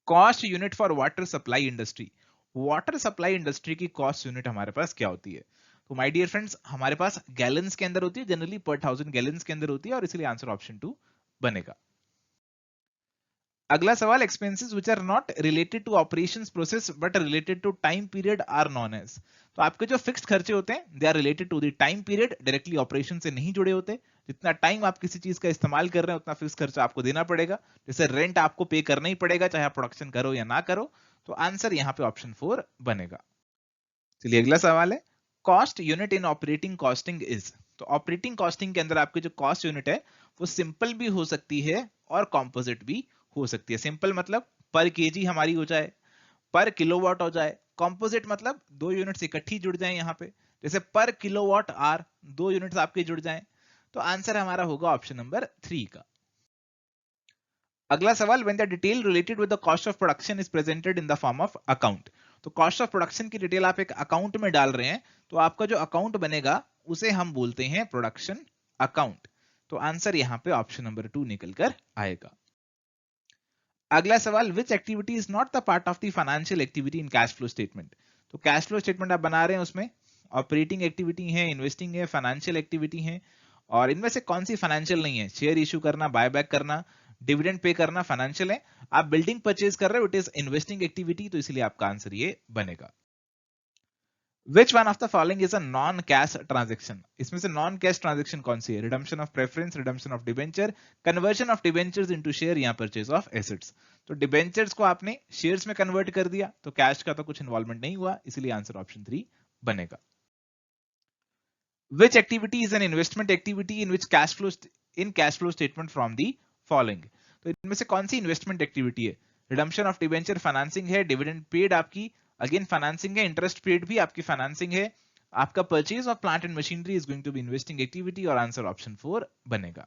Cost unit for water supply industry. Water supply industry की कॉस्ट यूनिट हमारे पास क्या होती है? तो माय डियर फ्रेंड्स हमारे पास गैलन्स के अंदर होती है, जनरली पर 1000 गैलन्स के अंदर होती है, और इसलिए आंसर ऑप्शन 2 बनेगा। अगला सवाल, expenses which are not related to operations process but related to time period are known as. तो आपके जो फिक्स्ड खर्चे होते हैं they are related to the time period, directly operation से नहीं जुड़े होते। जितना टाइम आप किसी चीज का इस्तेमाल कर रहे हैं उतना फिक्स खर्चा आपको देना पड़ेगा। जैसे रेंट आपको पे करना ही पड़ेगा चाहे आप प्रोडक्शन करो या ना करो। तो आंसर यहाँ पे ऑप्शन 4 बनेगा। चलिए अगला सवाल है cost unit in operating costing is. तो ऑपरेटिंग कॉस्टिंग के अंदर आपकी जो कॉस्ट यूनिट है वो सिंपल भी हो सकती है और कॉम्पोजिट भी हो सकती है। सिंपल मतलब पर केजी हमारी हो जाए, पर किलोवाट हो जाए। कॉम्पोजिट मतलब दो यूनिट्स इकट्ठी जुड़ जाए यहाँ पे, जैसे पर किलोवाट आर दो यूनिट्स आपके जुड़ जाएं। तो आंसर हमारा होगा ऑप्शन नंबर 3 का। अगला सवाल, when the detail related with the cost of production is presented in the form of account। तो कॉस्ट ऑफ प्रोडक्शन की डिटेल आप एक अकाउंट में डाल रहे हैं तो आपका जो अकाउंट बनेगा उसे हम बोलते हैं प्रोडक्शन अकाउंट। तो आंसर यहाँ पे ऑप्शन नंबर 2 निकल कर आएगा। अगला सवाल, which activity is not the part of the financial activity in cash flow statement. तो कैश फ्लो स्टेटमेंट आप बना रहे हैं उसमें ऑपरेटिंग एक्टिविटी है, इन्वेस्टिंग है, फाइनेंशियल एक्टिविटी है, और इनमें से कौन सी फाइनेंशियल नहीं है? शेयर इशू करना, बायबैक करना, डिविडेंड पे करना फाइनेंशियल है। आप बिल्डिंग परचेज कर रहे हो, इट इज इन्वेस्टिंग एक्टिविटी, तो इसलिए आपका आंसर ये बनेगा। Which one of the following is a non-cash transaction? इसमें से नॉन कैश ट्रांजेक्शन कौन सी है? Redemption of preference, redemption of debenture, conversion of debentures into share या परचेज ऑफ एसेट्स। तो डिबेंचर्स को आपने शेयर्स में कन्वर्ट कर दिया तो कैश का तो कुछ इन्वॉल्वमेंट नहीं हुआ, इसलिए आंसर ऑप्शन 3 बनेगा। Which activity is an investment activity in which cash flow statement from the following? तो इनमें से कौन सी इन्वेस्टमेंट एक्टिविटी है? रिडम्पशन ऑफ डिबेंचर फाइनेंसिंग है, डिविडेंड पेड आपकी अगेन फाइनेंसिंग है, इंटरेस्ट पेड भी आपकी फाइनेंसिंग है, आपका purchase of plant and machinery is going to be investing activity, और आंसर ऑप्शन 4 बनेगा।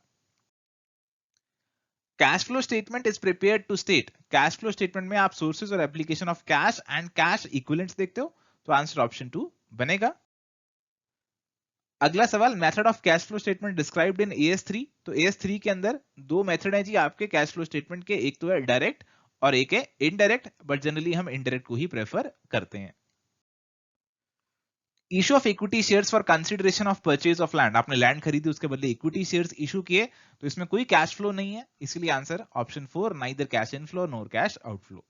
Cash flow statement is prepared to state. Cash flow statement में आप सोर्सेज और application of cash and cash equivalents देखते हो, तो आंसर ऑप्शन 2 बनेगा। अगला सवाल, method of cash flow statement described in AS3। तो AS3 के अंदर दो मेथड है जी आपके कैश फ्लो स्टेटमेंट के, एक तो है डायरेक्ट और एक है इनडायरेक्ट, बट जनरली हम इनडायरेक्ट को ही प्रेफर करते हैं। Issue of equity shares for consideration of purchase of land. आपने लैंड खरीदी उसके बदले इक्विटी शेयर्स इशू किए, तो इसमें कोई कैश फ्लो नहीं है, इसलिए answer option 4 neither cash inflow nor cash outflow.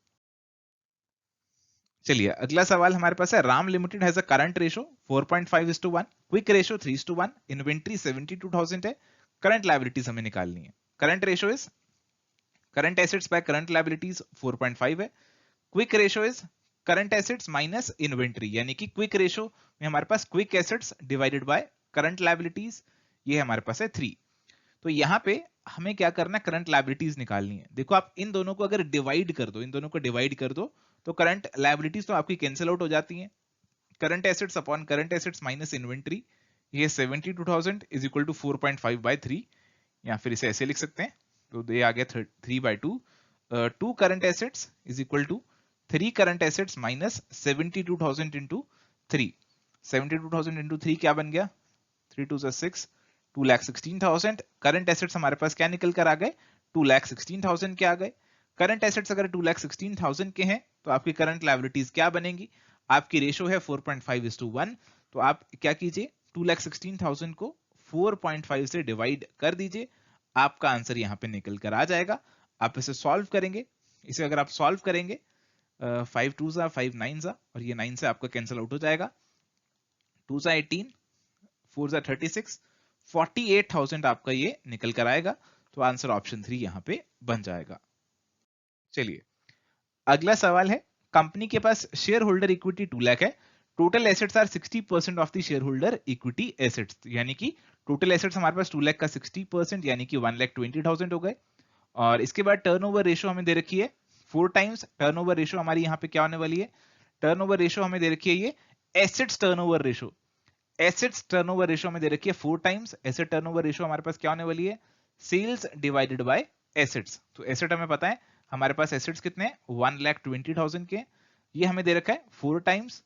चलिए अगला सवाल हमारे पास है, Ram limited has a current ratio 4.5:1, quick ratio 3:1, inventory 72,000 है, करंट लायबिलिटीज हमें निकालनी है। Current ratio is current assets by current liabilities 4.5 है, quick ratio is current assets minus inventory, यानी कि क्विक रेशो में हमारे पास quick assets divided by current liabilities, ये हमारे पास है 3। तो यहाँ पे हमें क्या करना है, करंट लायबिलिटीज निकालनी है। देखो आप इन दोनों को अगर डिवाइड कर दो, इन दोनों को डिवाइड कर दो, तो करंट लायबिलिटीज तो आपकी कैंसिल आउट हो जाती हैं। Current assets upon current assets minus inventory, ये 72,000 इज इक्वल टू 4.5/3, या फिर इसे ऐसे लिख सकते हैं, तो ये आ गया 3/2। 2 current assets is equal to 3 current assets minus 72,000 into 3। 72,000 into 3 क्या बन गया, 3 2 6, 2,16,000। करंट एसेट्स हमारे पास क्या निकल कर आ गए, 2,16,000 के आ गए। करंट एसेट्स अगर 2,16,000 के हैं तो आपकी करंट लायबिलिटीज क्या बनेंगी, आपकी रेशो है 4.5:1, तो आप क्या कीजिए, 2,16,000 को 4.5 से डिवाइड कर दीजिए, आपका आंसर यहाँ पे निकल कर आ जाएगा। आप इसे सॉल्व करेंगे, इसे अगर आप सॉल्व करेंगे 5 2 5 9 और ये 9 से आपका कैंसिल आउट हो जाएगा, 2 18, 4 36, 48,000 आपका ये निकल कर आएगा। तो आंसर ऑप्शन 3 यहाँ पे बन जाएगा। चलिए अगला सवाल है, कंपनी के पास शेयर होल्डर इक्विटी 2 लाख है, total assets are 60% of the share holder equity assets, यानी कि टोटल एसेट्स हमारे पास 2 लाख का 60% यानी कि 1,20,000 हो गए। और इसके बाद टर्नओवर रेशो हमें दे रखी है 4 टाइम्स। टर्नओवर रेशो हमारी यहाँ पे क्या होने वाली है, टर्नओवर रेशो हमें दे रखी है ये assets turnover ratio, assets turnover ratio हमें दे रखी है 4 टाइम्स। एसेट टर्नओवर रेशो हमारे पास क्या होने वाली है, सेल्स डिवाइडेड बाय एसेट्स। तो एसेट हमें पता है हमारे पास एसेट्स कितने हैं, 1,20,000 के, ये हमें दे रखा है 4 टाइम्स,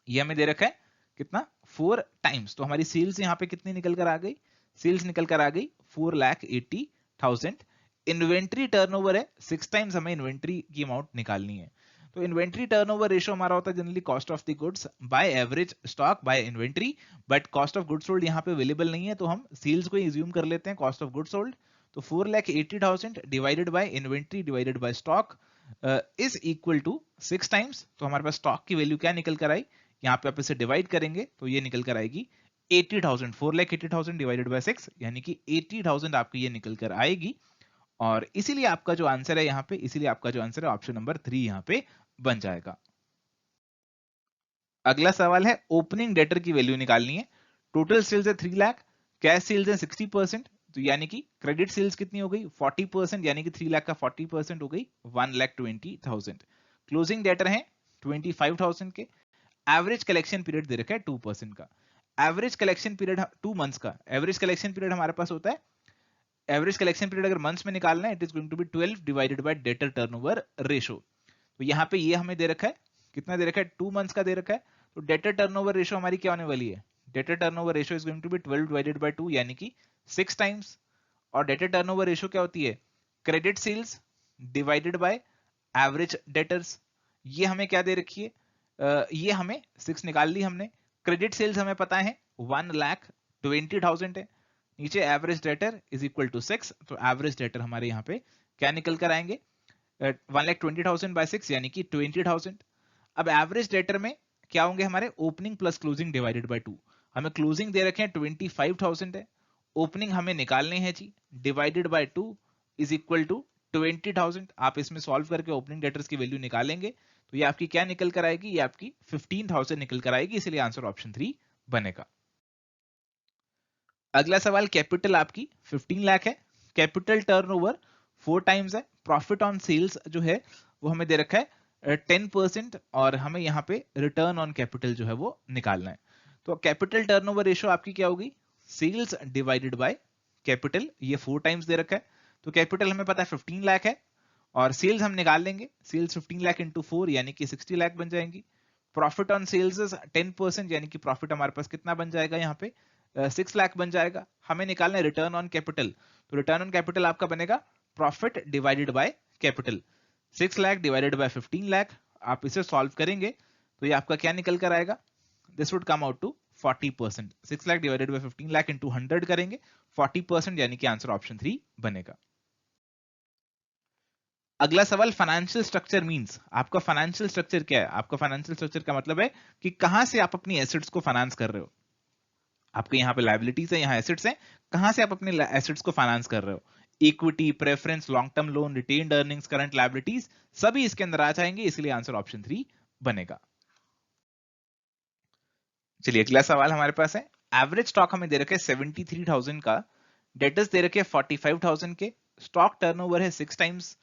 ये हमें दे रखा है कितना, 4 टाइम्स। तो हमारी सेल्स यहाँ पे कितनी निकल कर आ गई, सेल्स निकल कर आ गई 4,80,000। इन्वेंट्री टर्नओवर है 6 टाइम्स, हमें इन्वेंट्री की अमाउंट निकालनी है। तो इन्वेंट्री टर्नओवर रेशो हमारा होता है generally cost of the goods by average stock by inventory, but cost of goods sold यहाँ पे अवेलेबल नहीं है, तो हम सेल्स को इज्यूम कर लेते हैं कॉस्ट ऑफ गुड्स सोल्ड। तो 4,80,000 divided by inventory divided by stock is equal to 6 times. तो हमारे पास स्टॉक की वैल्यू क्या निकल कर आई, यहाँ पे आप इसे डिवाइड करेंगे तो ये निकल कर आएगी 80,000, 4,80,000 डिवाइडेड बाय 6 यानी कि 80,000 आपकी ये निकल कर आएगी। और इसीलिए आपका जो आंसर है यहाँ पे, इसीलिए आपका जो आंसर है ऑप्शन नंबर 3 यहाँ पे बन जाएगा। अगला सवाल है, ओपनिंग डेटर की वैल्यू निकालनी है। टोटल सेल्स है 3 लाख, कैश सेल्स है 60%, तो यानी कि क्रेडिट सेल्स कितनी हो गई 40%, यानी कि 3 लाख का 40% हो गई 1,20,000। क्लोजिंग डेटर है 25,000 के। एवरेज कलेक्शन पीरियड दे रखा है 2% का। एवरेज कलेक्शन पीरियड 2 मंथ्स का, एवरेज कलेक्शन पीरियड हमारे पास होता है, एवरेज कलेक्शन पीरियड अगर मंथ्स में निकालना है it is going to be 12 divided by debtor turnover ratio. तो यहाँ पे ये हमें दे रखा है कितना दे रखा है, 2 मंथ्स का दे रखा है। तो डेटर टर्नओवर रेशो हमारी क्या होने वाली है, debtor turnover ratio is going to be 12 divided by 2 यानी कि 6 टाइम्स। और डेटर टर्नओवर रेशो क्या होती है, credit sales divided by average debtors. ये हमें क्या दे रखी है, ये हमें 6 निकाल ली हमने। क्रेडिट सेल्स हमें पता है 1,20,000 है, नीचे average debtor is equal to 6, तो एवरेज डेटर हमारे यहाँ पे क्या निकल कर आएंगे 1,20,000 बाय 6 यानी कि 20,000। अब एवरेज डेटर में क्या होंगे हमारे, opening plus closing divided by 2। हमें क्लोजिंग दे रखे हैं 25,000 है, ओपनिंग हमें निकालने हैं जी, divided by 2 is equal to 20,000। आप इसमें सॉल्व करके ओपनिंग डेटर्स की वैल्यू निकालेंगे तो ये आपकी क्या निकल कर आएगी, ये आपकी 15,000 निकल कर आएगी, इसलिए आंसर ऑप्शन 3 बनेगा। अगला सवाल, कैपिटल आपकी 15 लाख है, कैपिटल टर्नओवर 4 टाइम्स है, प्रॉफिट ऑन सेल्स जो है वो हमें दे रखा है 10%, और हमें यहाँ पे रिटर्न ऑन कैपिटल जो है वो निकालना है। तो कैपिटल टर्नओवर रेशो आपकी क्या होगी, सेल्स डिवाइडेड बाय कैपिटल, ये 4 टाइम्स दे रखा है। तो कैपिटल हमें पता है 15 लाख है, और सेल्स हम निकाल लेंगे, सेल्स 15 लाख इंटू 4 यानी कि 60 लाख बन जाएंगी। प्रॉफिट ऑन सेल्स 10% यानी कि प्रॉफिट हमारे पास कितना बन जाएगा यहाँ पे 6 लाख बन जाएगा। हमें निकालना है रिटर्न ऑन कैपिटल, तो रिटर्न ऑन कैपिटल आपका बनेगा profit divided by capital, 6 lakh divided by 15 lakh. आप इसे सॉल्व करेंगे तो ये आपका क्या निकल कर आएगा, this would come out to 40%। 6 lakh divided by 15 lakh into 100 करेंगे 40%, यानी कि आंसर ऑप्शन 3 बनेगा। अगला सवाल फाइनेंशियल स्ट्रक्चर मींस, आपका फाइनेंशियल स्ट्रक्चर क्या है? आपका फाइनेंशियल स्ट्रक्चर का मतलब है कि कहां से आप अपनी एसेट्स को फाइनेंस कर रहे हो। आपके यहाँ पे लायबिलिटीज है, यहाँ एसेट्स हैं, कहां से आप अपने एसेट्स को फाइनेंस कर रहे हो? Equity, preference, long term loan, retained earnings, current liabilities, सभी इसके अंदर आ जाएंगे, इसलिए आंसर ऑप्शन 3 बनेगा। चलिए अगला सवाल हमारे पास है, एवरेज स्टॉक हमें दे रखे 73,000 का, डेटर्स दे रखे 45,000 के, स्टॉक टर्नओवर है 6 टाइम्स,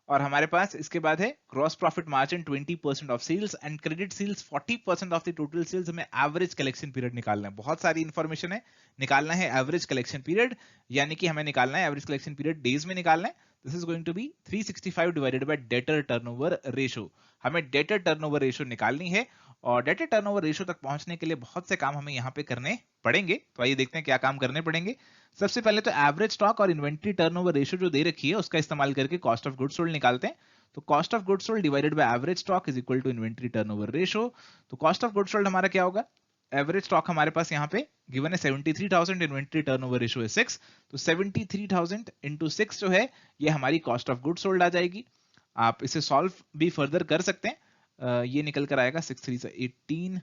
और हमारे पास इसके बाद है gross profit margin 20% of sales and credit sales 40% of the total sales. हमें एवरेज कलेक्शन पीरियड निकालना है, बहुत सारी इंफॉर्मेशन है, निकालना है एवरेज कलेक्शन पीरियड, यानी कि हमें निकालना है एवरेज कलेक्शन पीरियड डेज में निकालना है। This is going to be 365 divided by debtor turnover ratio. हमें डेटर टर्नओवर रेशो निकालनी है, और डेटर टर्नओवर रेशो तक पहुंचने के लिए बहुत से काम हमें यहाँ पे करने पड़ेंगे। तो आइए देखते हैं क्या काम करने पड़ेंगे। सबसे पहले तो एवरेज स्टॉक और इन्वेंट्री टर्नओवर रेशियो जो दे रखी है उसका इस्तेमाल करके कॉस्ट ऑफ गुड्स सोल्ड निकालते हैं। तो cost of goods sold divided by average stock is equal to inventory turnover ratio. तो कॉस्ट ऑफ गुड्स सोल्ड हमारा क्या होगा? एवरेज स्टॉक हमारे पास यहाँ पे गिवन है 73,000, इन्वेंट्री टर्नओवर रेशियो है 6, तो 73,000 इंटू 6 जो है ये हमारी कॉस्ट ऑफ गुड्स सोल्ड आ जाएगी। आप इसे सॉल्व भी फर्दर कर सकते हैं। ये निकल कर आएगा 6 3 से 18,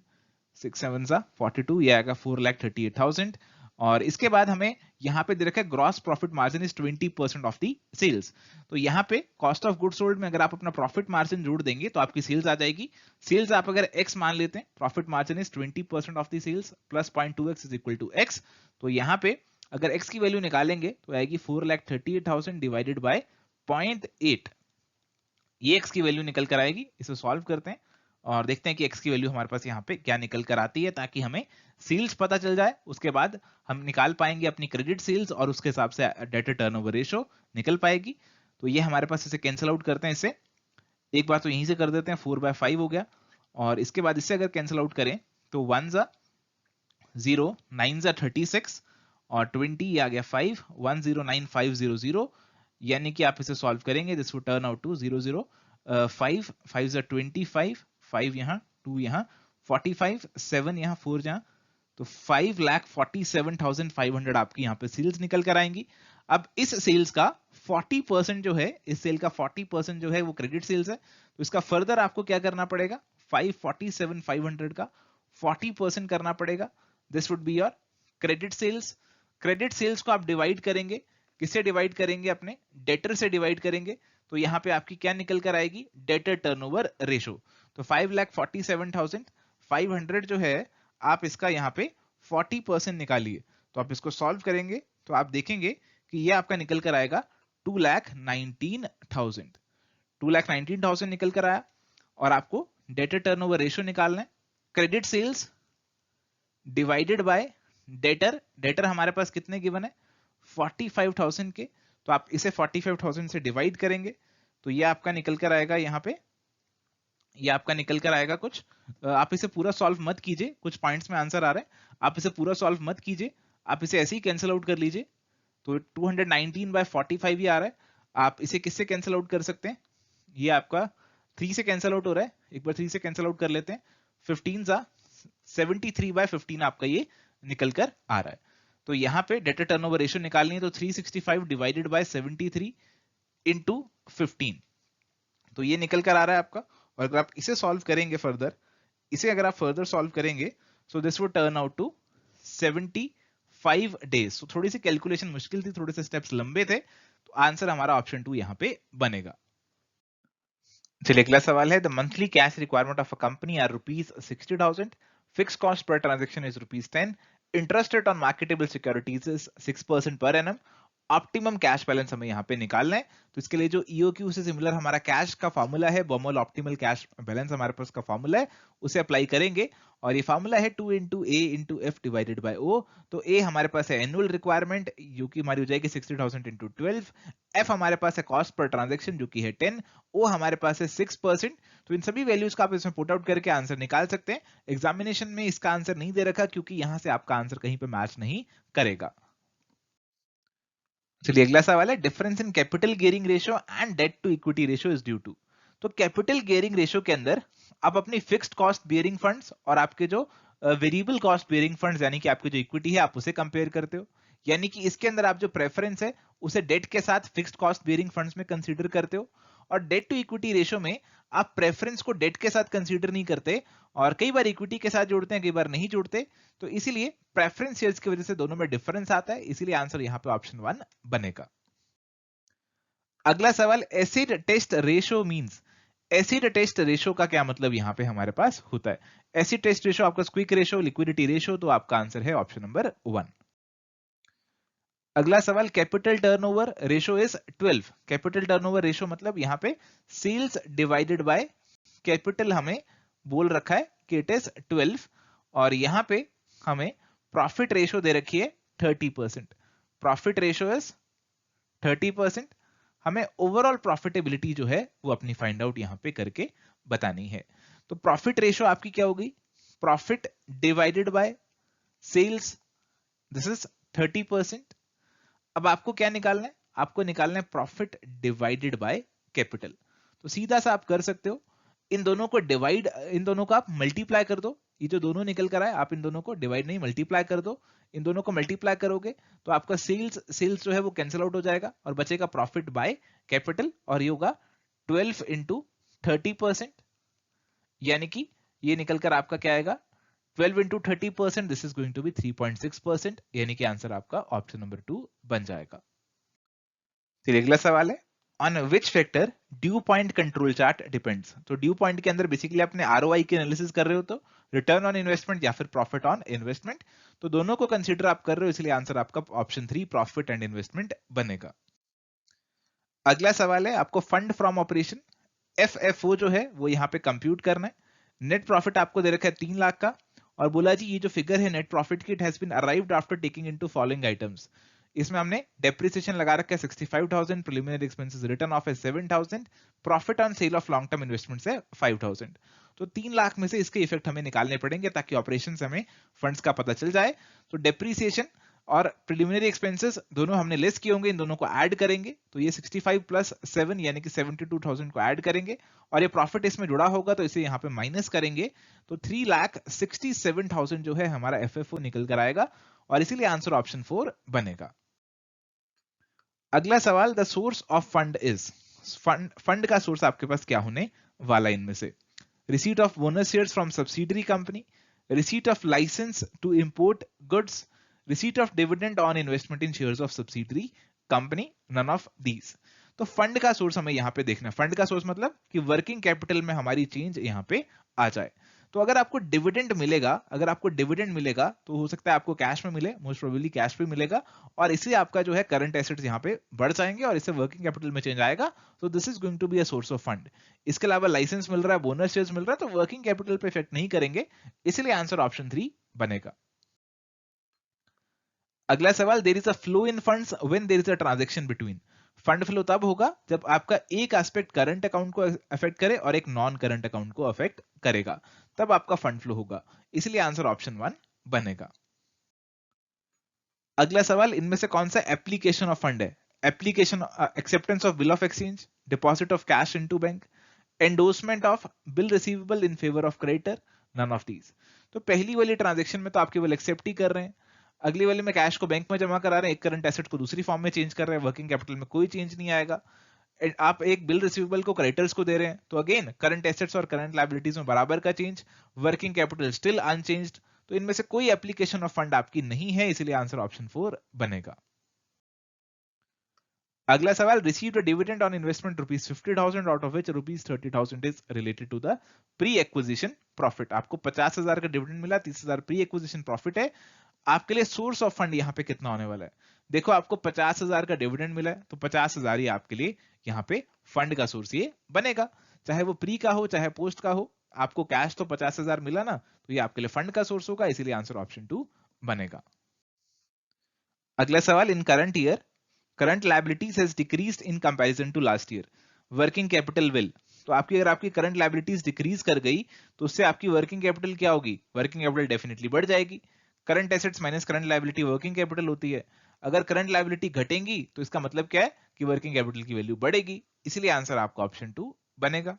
6 7 से 42, ये आएगा 4,38,000। और इसके बाद हमें यहाँ पे दे रखा है gross profit margin is 20% of the sales. तो यहाँ पे कॉस्ट ऑफ गुड्स सोल्ड में अगर आप अपना प्रॉफिट मार्जिन जोड़ देंगे तो आपकी सेल्स आ जाएगी। सेल्स आप अगर x मान लेते हैं, profit margin is 20% of the sales plus 0.2x is equal to x। तो यहाँ पे अगर x की वैल्यू निकालेंगे तो आएगी 4,38,000 डिवाइडेड बाय 0.8, ये x की वैल्यू निकल कर आएगी। इसे सॉल्व करते हैं और देखते हैं कि x की वैल्यू हमारे पास यहाँ पे क्या निकल कर आती है, ताकि हमें सेल्स पता चल जाए। उसके बाद हम निकाल पाएंगे अपनी क्रेडिट सेल्स और उसके हिसाब से डेटर टर्नओवर रेशियो निकल पाएगी। तो ये हमारे पास, इसे कैंसिल आउट करते हैं। इसे एक बार तो यहीं से कर देते हैं, 4/5 हो गया। और इसके बाद इससे अगर कैंसिल आउट करें तो 1 जा 0, 9 जा 36 और 20 ये आ गया 5, 109500, यानी कि आप इसे सॉल्व करेंगे this would turn out to 00 5 5 जा 25, 5 यहाँ, 2 यहाँ, 45, 7 यहाँ, 4 जहाँ, तो 5,47,500 आपकी यहाँ पे सेल्स निकल कर आएंगी। अब इस सेल्स का 40% जो है, इस सेल का 40% जो है वो क्रेडिट सेल्स है। तो इसका फर्दर आपको क्या करना पड़ेगा? 547,500 का 40% करना पड़ेगा। This would be your credit sales. Credit sales को आप डिवाइड करेंगे, किससे डिवाइड करेंगे? अपने डेटर से डिवाइड करेंगे। तो यहाँ पे आपकी क्या निकल कर आएगी? Debtor turnover ratio. तो 5,47,500 जो है, आप इसका यहाँ पे 40% निकालिए। तो आप इसको सॉल्व करेंगे तो आप देखेंगे कि ये आपका निकल कर आएगा 2,19,000। 2,19,000 निकल कर आया। और आपको डेटर टर्नओवर रेशियो निकालना है। Credit sales divided by debtor, debtor हमारे पास कितने गिवन है? 45,000 के। तो आप इसे 45,000 से डिवाइड करेंगे तो ये आपका निकल कर आएगा यहाँ पे, ये आपका निकल कर आएगा कुछ, आप इसे पूरा सॉल्व मत कीजिए, कुछ पॉइंट्स में आंसर आ रहा है, आप इसे पूरा सॉल्व मत कीजिए, आप इसे ऐसे ही कैंसिल आउट कर लीजिए। तो 219/45 ही आ रहा है। आप इसे किससे कैंसिल आउट कर सकते हैं? ये आपका 3 से कैंसिल आउट हो रहा है, एक बार 3 से कैंसिल आउट कर लेते हैं। 15 सा 73/15 आपका ये निकल कर आ रहा है। तो यहाँ पे डेटर टर्नओवर रेशियो निकालनी है, तो 365 डिवाइडेड बाय 73 इंटू 15, तो ये निकल कर आ रहा है आपका। और अगर आप इसे सॉल्व करेंगे फर्दर, इसे अगर आप फर्दर सॉल्व करेंगे so this would turn out to 75 days. तो थोड़ी सी कैलकुलेशन मुश्किल थी, थोड़े से स्टेप्स लंबे थे, तो आंसर हमारा ऑप्शन 2 यहाँ पे बनेगा। चलिए अगला सवाल है, the monthly cash requirement of a company are ₹60,000, fix cost per transaction is ₹10, interest rate on marketable securities is 6% per annum, optimum cash balance हमें यहाँ पे निकालना है। तो इसके लिए जो EOQ से सिमिलर हमारा कैश का फॉर्मूला है, बॉमोल ऑप्टिमल कैश बैलेंस हमारे पास का फॉर्मूला है, उसे अप्लाई करेंगे। और ये फॉर्मूला है 2 into A into F divided by O। तो A हमारे पास है एनुअल रिक्वायरमेंट, जो कि हमारी हो जाएगी 60,000 into 12। F हमारे पास है कॉस्ट पर ट्रांजेक्शन जो कि है 10, O हमारे पास है 6%। तो इन सभी वैल्यूज का आप इसमें पुट आउट करके आंसर निकाल सकते हैं। एग्जामिनेशन में इसका आंसर नहीं दे रखा क्योंकि यहाँ से आपका आंसर कहीं पे मैच नहीं करेगा। चलिए अगला सवाल है, difference in capital gearing ratio and debt to equity ratio is due to. तो कैपिटल गियरिंग रेशियो के अंदर आप अपनी फिक्स्ड कॉस्ट बियरिंग फंड्स और आपके जो वेरिएबल कॉस्ट बियरिंग फंड्स यानी कि आपकी जो इक्विटी है आप उसे कंपेयर करते हो। यानी कि इसके अंदर आप जो प्रेफरेंस है उसे डेट के साथ फिक्स्ड कॉस्ट बियरिंग फंड्स में कंसीडर करते हो। और डेट टू इक्विटी रेशियो में आप प्रेफरेंस को डेट के साथ कंसीडर नहीं करते और कई बार इक्विटी के साथ जोड़ते हैं, कई बार नहीं जोड़ते, तो इसीलिए प्रेफरेंस शेयर्स की वजह से दोनों में डिफरेंस आता है, इसीलिए आंसर यहाँ पे ऑप्शन 1 बनेगा। अगला सवाल, acid test ratio means, acid test ratio का क्या मतलब यहाँ पे हमारे पास होता है? एसिड टेस्ट रेशियो आपका क्विक रेशियो, लिक्विडिटी रेशियो, तो आपका आंसर है ऑप्शन नंबर 1। अगला सवाल, capital turnover ratio is 12। Capital turnover ratio मतलब यहाँ पे सेल्स डिवाइडेड बाय कैपिटल हमें बोल रखा है कि इट इज 12 और यहाँ पे हमें प्रॉफिट रेशियो दे रखी है 30%। Profit ratio is 30%। हमें ओवरऑल प्रॉफिटेबिलिटी जो है वो अपनी फाइंड आउट यहाँ पे करके बतानी है। तो प्रॉफिट रेशियो आपकी क्या होगी? Profit divided by sales, this is 30%। अब आपको क्या निकालना है? आपको निकालना है प्रॉफिट डिवाइडेड बाय कैपिटल। तो सीधा सा आप कर सकते हो, इन दोनों को डिवाइड, इन दोनों को आप मल्टीप्लाई कर दो। ये जो दोनों निकल कर आए आप इन दोनों को डिवाइड नहीं मल्टीप्लाई कर दो। इन दोनों को मल्टीप्लाई करोगे तो आपका सेल्स जो है वो कैंसिल आउट हो जाएगा और बचेगा प्रॉफिट बाय कैपिटल और ये होगा 12 इंटू 30%, यानी कि ये निकल कर आपका क्या आएगा? 12 into 30%, this is going to be 3.6%, यानी कि आंसर आपका ऑप्शन नंबर 2 बन जाएगा। फिर अगला सवाल है, on which factor due point control chart depends. तो ड्यू पॉइंट के अंदर बेसिकली अपने आरओआई की एनालिसिस कर रहे हो, तो रिटर्न ऑन इन्वेस्टमेंट या फिर प्रॉफिट ऑन इन्वेस्टमेंट, तो दोनों को कंसीडर आप कर रहे हो, इसलिए आंसर आपका ऑप्शन 3 प्रॉफिट एंड इन्वेस्टमेंट बनेगा। अगला सवाल है, आपको फंड फ्रॉम ऑपरेशन एफएफओ जो है वो यहाँ पे कंप्यूट करना है। नेट प्रॉफिट आपको दे रखा है 3 लाख का और बोला जी ये जो फिगर है नेट प्रॉफिट की, it has been arrived after taking into following items. इसमें हमने डेप्रिसिएशन लगा रखा है 65,000, प्रिलिमिनरी एक्सपेंसेस रिटर्न ऑफ है 7,000, profit on sale of long term investments है 5,000। तो 3 लाख में से इसके इफेक्ट हमें निकालने पड़ेंगे ताकि ऑपरेशन से हमें फंड्स का पता चल जाए। तो डेप्रिसिएशन और प्रिलिमिनरी एक्सपेंसेस दोनों हमने लेस किए होंगे, इन दोनों को ऐड करेंगे तो ये 65 प्लस 7 यानी कि 72,000 को ऐड करेंगे और ये प्रॉफिट इसमें जुड़ा होगा तो इसे यहाँ पे माइनस करेंगे तो 3,67,000 जो है हमारा एफएफओ निकल कर आएगा और इसीलिए आंसर ऑप्शन 4 बनेगा। अगला सवाल, the source of fund is, fund का सोर्स आपके पास क्या होने वाला इनमें से? Receipt of bonus shares from subsidiary company, receipt of licence to import goods, receipt of dividend on investment in shares of subsidiary company, none of these। तो fund का सोर्स हमें यहाँ पे देखना है। फंड का सोर्स मतलब कि वर्किंग कैपिटल में हमारी चेंज यहाँ पे आ जाए। तो अगर आपको डिविडेंड मिलेगा, अगर आपको डिविडेंड मिलेगा तो हो सकता है आपको कैश में मिले, मोस्ट प्रोबेबली कैश पे मिलेगा और इससे आपका जो है करंट एसेट्स यहाँ पे बढ़ जाएंगे और इससे वर्किंग कैपिटल में चेंज आएगा। तो this is going to be a source of fund. इसके अलावा लाइसेंस मिल रहा है, बोनस शेयर्स मिल रहा है, तो वर्किंग कैपिटल पे इफेक्ट नहीं करेंगे, इसलिए आंसर ऑप्शन 3 बनेगा। अगला सवाल, there is a flow in funds when there is a transaction between. Fund flow तब होगा जब आपका एक एस्पेक्ट करंट अकाउंट को अफेक्ट करे और एक नॉन करंट अकाउंट को अफेक्ट करेगा, तब आपका फंड फ्लो होगा, इसलिए आंसर ऑप्शन 1 बनेगा। अगला सवाल, इनमें से कौन सा एप्लीकेशन ऑफ फंड है? Application, acceptance of bill of exchange, deposit of cash into bank, endorsement of bill receivable in favour of creditor, none of these. तो पहली वाली ट्रांजैक्शन में तो आप केवल एक्सेप्ट ही कर रहे हैं, अगली वाले में कैश को बैंक में जमा करा रहे हैं, एक करंट एसेट को दूसरी फॉर्म में चेंज कर रहे हैं, वर्किंग कैपिटल में कोई चेंज नहीं आएगा। आप एक बिल रिसीवेबल को क्रेडिटर्स को दे रहे हैं तो अगेन करंट एसेट्स और करंट लायबिलिटीज में बराबर का change, working capital still unchanged, तो इनमें से कोई एप्लीकेशन ऑफ फंड आपकी नहीं है, इसलिए आंसर ऑप्शन 4 बनेगा। अगला सवाल, received dividend on investment ₹50,000 out of which ₹30,000 is related to the pre acquisition profit. आपको 50,000 का डिविडेंड मिला, 30,000 प्री एक्विजिशन प्रॉफिट है। आपके लिए सोर्स ऑफ फंड यहाँ पे कितना होने वाला है? देखो आपको 50,000 का डिविडेंड मिला है तो 50,000 ही आपके लिए यहाँ पे फंड का सोर्स ये बनेगा, चाहे वो प्री का हो चाहे पोस्ट का हो। आपको कैश तो 50,000 मिला ना, तो ये आपके लिए फंड का सोर्स होगा, इसीलिए आंसर ऑप्शन 2 बनेगा। अगला सवाल, in current year current liabilities has decreased in comparison to last year, working capital will. तो आपकी अगर आपकी करंट लायबिलिटीज डिक्रीज कर गई तो उससे आपकी वर्किंग कैपिटल क्या होगी? वर्किंग कैपिटल डेफिनेटली बढ़ जाएगी। Current assets minus current liability working capital होती है, अगर करंट लायबिलिटी घटेंगी तो इसका मतलब क्या है कि वर्किंग कैपिटल की वैल्यू बढ़ेगी, इसलिए आंसर आपका ऑप्शन 2 बनेगा।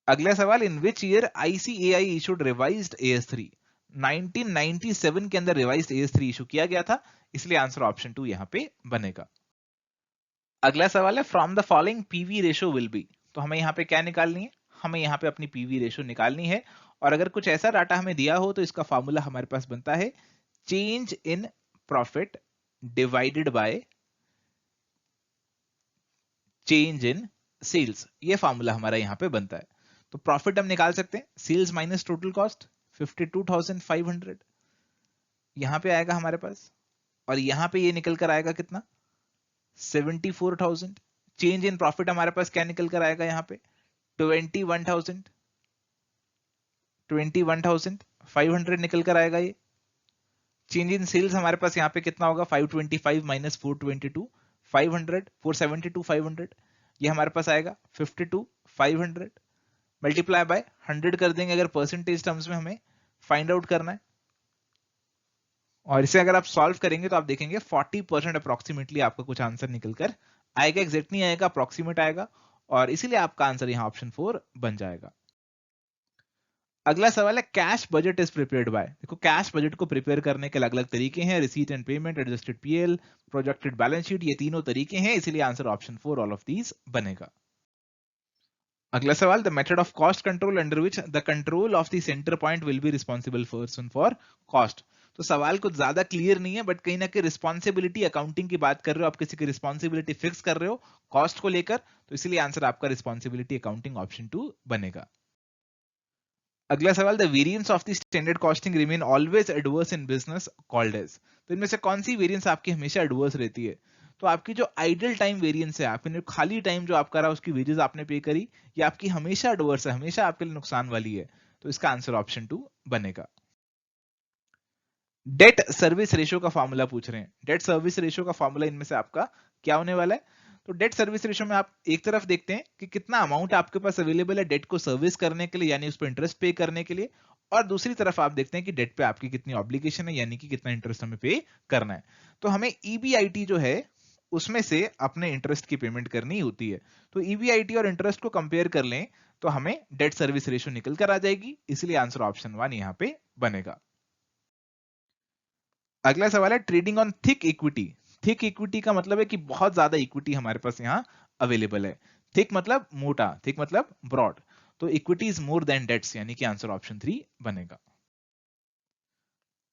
अगला सवाल, in which year ICAI issued revised AS3। 1997 के अंदर रिवाइज्ड AS3 इशू किया गया था, इसलिए आंसर ऑप्शन 2 यहां पे बनेगा। अगला सवाल है from the following PV ratio will be. तो हमें यहाँ पे क्या निकालनी है, हमें यहाँ पे अपनी पीवी रेशो निकालनी है। और अगर कुछ ऐसा डाटा हमें दिया हो तो इसका फॉर्मूला हमारे पास बनता है change in profit divided by change in sales. ये फॉर्मूला हमारा यहाँ पे बनता है। तो प्रॉफिट हम निकाल सकते हैं सेल्स माइनस टोटल कॉस्ट 52,500 यहाँ पे आएगा हमारे पास, और यहाँ पे ये निकल कर आएगा कितना 74,000। चेंज इन प्रॉफिट हमारे पास क्या निकल कर आएगा यहाँ पे 21,500 निकल कर आएगा ये। चेंज इन सेल्स हमारे पास यहाँ पे कितना होगा 525 माइनस 422 500 472 500 ये हमारे पास आएगा 52,500 मल्टीप्लाई बाय 100 कर देंगे अगर परसेंटेज टर्म्स में हमें फाइंड आउट करना है। और इसे अगर आप सॉल्व करेंगे तो आप देखेंगे 40% अप्रोक्सीमेटली आपका कुछ आंसर निकल कर आएगा। एग्जैक्ट नहीं आएगा, अप्रोक्सीमेट आएगा, और इसीलिए आपका आंसर यहाँ ऑप्शन 4 बन जाएगा। अगला सवाल है cash budget is prepared by. देखो कैश बजट को प्रिपेयर करने के अलग अलग तरीके हैं, receipt and payment, adjusted PL, projected balance sheet, ये तीनों तरीके हैं, इसीलिए answer option 4 all of these बनेगा। अगला सवाल the method of cost control under which the control of the centre point will be responsible for cost. तो सवाल कुछ ज्यादा क्लियर नहीं है, बट कहीं ना कहीं रिस्पॉन्सिबिलिटी अकाउंटिंग की बात कर रहे हो, आप किसी की रिस्पॉन्सिबिलिटी फिक्स कर रहे हो कॉस्ट को लेकर, तो इसलिए आंसर आपका रिस्पॉन्सिबिलिटी अकाउंटिंग ऑप्शन 2 बनेगा। अगला सवाल the variance of the standard costing remain always adverse in business called as. तो इनमें से कौन सी वेरिएंस आपकी हमेशा एडवर्स रहती है? तो आपकी जो आइडल टाइम वेरिएंस है, आपने खाली टाइम जो आपका रहा उसकी वेजेस आपने पे करी, ये आपकी हमेशा एडवर्स है, हमेशा आपके लिए नुकसान वाली है, तो इसका आंसर ऑप्शन 2 बनेगा। डेट सर्विस रेशियो का फॉर्मूला पूछ रहे हैं। डेट सर्विस रेशियो का फॉर्मूला इनमें से आपका क्या होने वाला है? तो डेट सर्विस रेशियो में आप एक तरफ देखते हैं कि कितना अमाउंट आपके पास अवेलेबल है डेट को सर्विस करने के लिए, यानी उस पर इंटरेस्ट पे करने के लिए, और दूसरी तरफ आप देखते हैं कि डेट पे आपकी कितनी ऑब्लिगेशन है, यानी कि कितना इंटरेस्ट हमें पे करना है। तो हमें ईबीआईटी जो है उसमें से अपने इंटरेस्ट की पेमेंट करनी होती है। तो ईबीआईटी और इंटरेस्ट को कंपेयर कर लें तो हमें डेट सर्विस रेशियो निकल कर आ जाएगी, इसलिए आंसर ऑप्शन 1 यहां पे बनेगा। अगला सवाल है trading on thick equity. Thick equity का मतलब है कि बहुत ज्यादा इक्विटी हमारे पास यहाँ अवेलेबल है। थिक मतलब मोटा, थिक मतलब ब्रॉड, तो equity is more than debts, यानी कि आंसर ऑप्शन 3 बनेगा।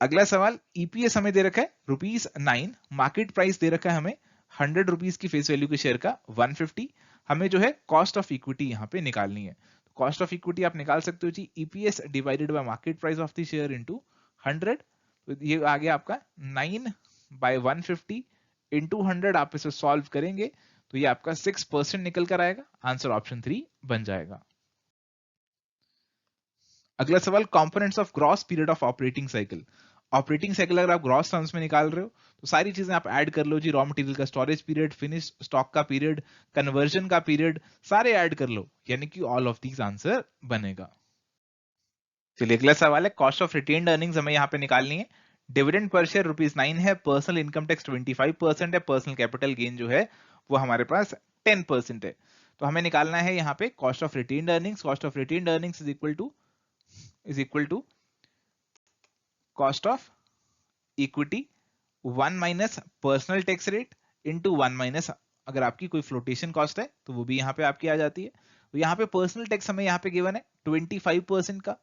अगला सवाल ईपीएस हमें दे रखा है ₹9, मार्केट प्राइस दे रखा है हमें 100 रुपीज की फेस वैल्यू के शेयर का 150। हमें जो है कॉस्ट ऑफ इक्विटी यहाँ पे निकालनी है। कॉस्ट ऑफ इक्विटी आप निकाल सकते हो जी EPS divided by market price of the share into 100। तो ये आ गया आपका 9/150 इंटू 100। आप इसे सॉल्व करेंगे तो ये आपका 6% निकल कर आएगा, आंसर ऑप्शन 3 बन जाएगा। अगला सवाल components of gross period of operating cycle. Operating cycle अगर आप ग्रॉस टर्म्स में निकाल रहे हो तो सारी चीजें आप ऐड कर लो जी, रॉ मटेरियल का स्टोरेज पीरियड, फिनिश स्टॉक का पीरियड, कन्वर्जन का पीरियड, सारे ऐड कर लो, यानी कि ऑल ऑफ दीज आंसर बनेगा। चलिए अगला सवाल है कॉस्ट ऑफ रिटेन्ड अर्निंग्स हमें यहाँ पे निकालनी है। डिविडेंड पर शेयर ₹9 है, पर्सनल इनकम टैक्स 25% है, पर्सनल कैपिटल गेन जो है वो हमारे पास 10% है। तो हमें निकालना है यहाँ पे cost of retained earnings. Cost of retained earnings is equal to cost of equity 1 minus personal tax rate into 1 minus, अगर आपकी कोई फ्लोटेशन कॉस्ट है तो वो भी यहाँ पे आपकी आ जाती है। तो यहाँ पे पर्सनल टैक्स हमें यहाँ पे गिवन है 25% का।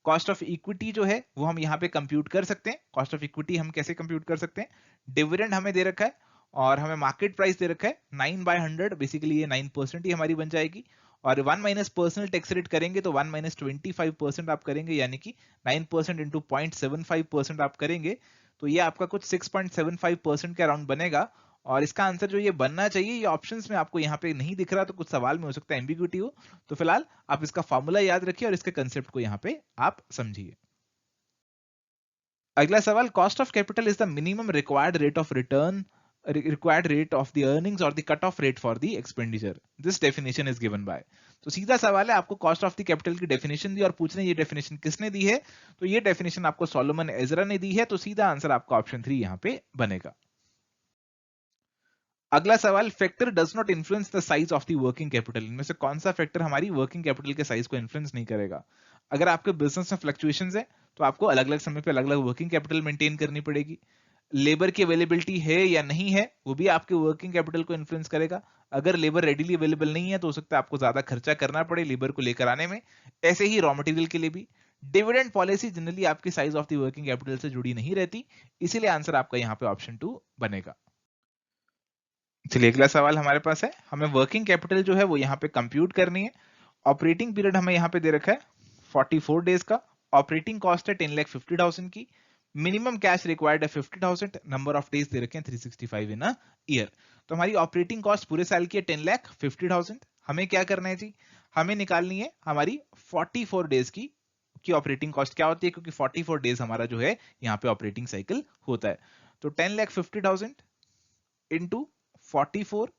कॉस्ट ऑफ इक्विटी जो है वो हम यहाँ पे कंप्यूट कर सकते हैं। कॉस्ट ऑफ इक्विटी हम कैसे कंप्यूट कर सकते हैं? डिविडेंड हमें दे रखा है और हमें मार्केट प्राइस दे रखा है 9/100, बेसिकली ये 9% ही हमारी बन जाएगी। और 1 माइनस पर्सनल टैक्स रेट करेंगे तो 1 माइनस 25% आप करेंगे, यानी कि 9% इंटू 0.75% आप करेंगे तो ये आपका कुछ 6.75% के अराउंड बनेगा। और इसका आंसर जो ये बनना चाहिए, ये ऑप्शंस में आपको यहाँ पे नहीं दिख रहा, तो कुछ सवाल में हो सकता है एम्बिग्यूटी हो। तो फिलहाल आप इसका फॉर्मूला याद रखिए और इसके कंसेप्ट को यहाँ पे आप समझिए। अगला सवाल cost of capital is the minimum required rate of return, required rate of the earnings or the cutoff rate for the expenditure. This definition is given by। तो सीधा सवाल है, आपको कॉस्ट ऑफ द कैपिटल की definition दी और पूछ रहे हैं ये डेफिनेशन किसने दी है, तो ये डेफिनेशन आपको सोलोमन एजरा ने दी है, तो सीधा आंसर आपका ऑप्शन 3 यहाँ पे बनेगा। अगला सवाल factor does not influence the size of the working capital. इनमें से कौन सा फैक्टर हमारी वर्किंग कैपिटल के साइज को इन्फ्लुएंस नहीं करेगा? अगर आपके बिजनेस में फ्लक्चुएशंस है तो आपको अलग अलग समय पे अलग अलग वर्किंग कैपिटल मेंटेन करनी पड़ेगी। लेबर की अवेलेबिलिटी है या नहीं है, वो भी आपके वर्किंग कैपिटल को इन्फ्लुएंस करेगा। अगर लेबर रेडिली अवेलेबल नहीं है तो हो सकता है आपको ज्यादा खर्चा करना पड़े लेबर को लेकर आने में। ऐसे ही रॉ मटेरियल के लिए भी। डिविडेंड पॉलिसी जनरली आपकी size of the working capital से जुड़ी नहीं रहती, इसीलिए आंसर आपका यहाँ पे ऑप्शन 2 बनेगा। चलिए अगला सवाल हमारे पास है, हमें वर्किंग कैपिटल जो है वो यहाँ पे कंप्यूट करनी है। ऑपरेटिंग पीरियड हमें यहाँ पे दे रखा है 44 डेज का। ऑपरेटिंग कॉस्ट है 10,50,000 की। मिनिमम कैश रिक्वायर्ड है 50,000। नंबर ऑफ डेज दे रखे हैं 365 इन अ ईयर। तो हमारी ऑपरेटिंग कॉस्ट पूरे साल की है 10,50,000। हमें क्या करना है जी, हमें निकालनी है हमारी 44 डेज की ऑपरेटिंग कॉस्ट क्या होती है, क्योंकि 44 डेज हमारा जो है यहाँ पे ऑपरेटिंग साइकिल होता है। तो 10,50,000 इंटू 44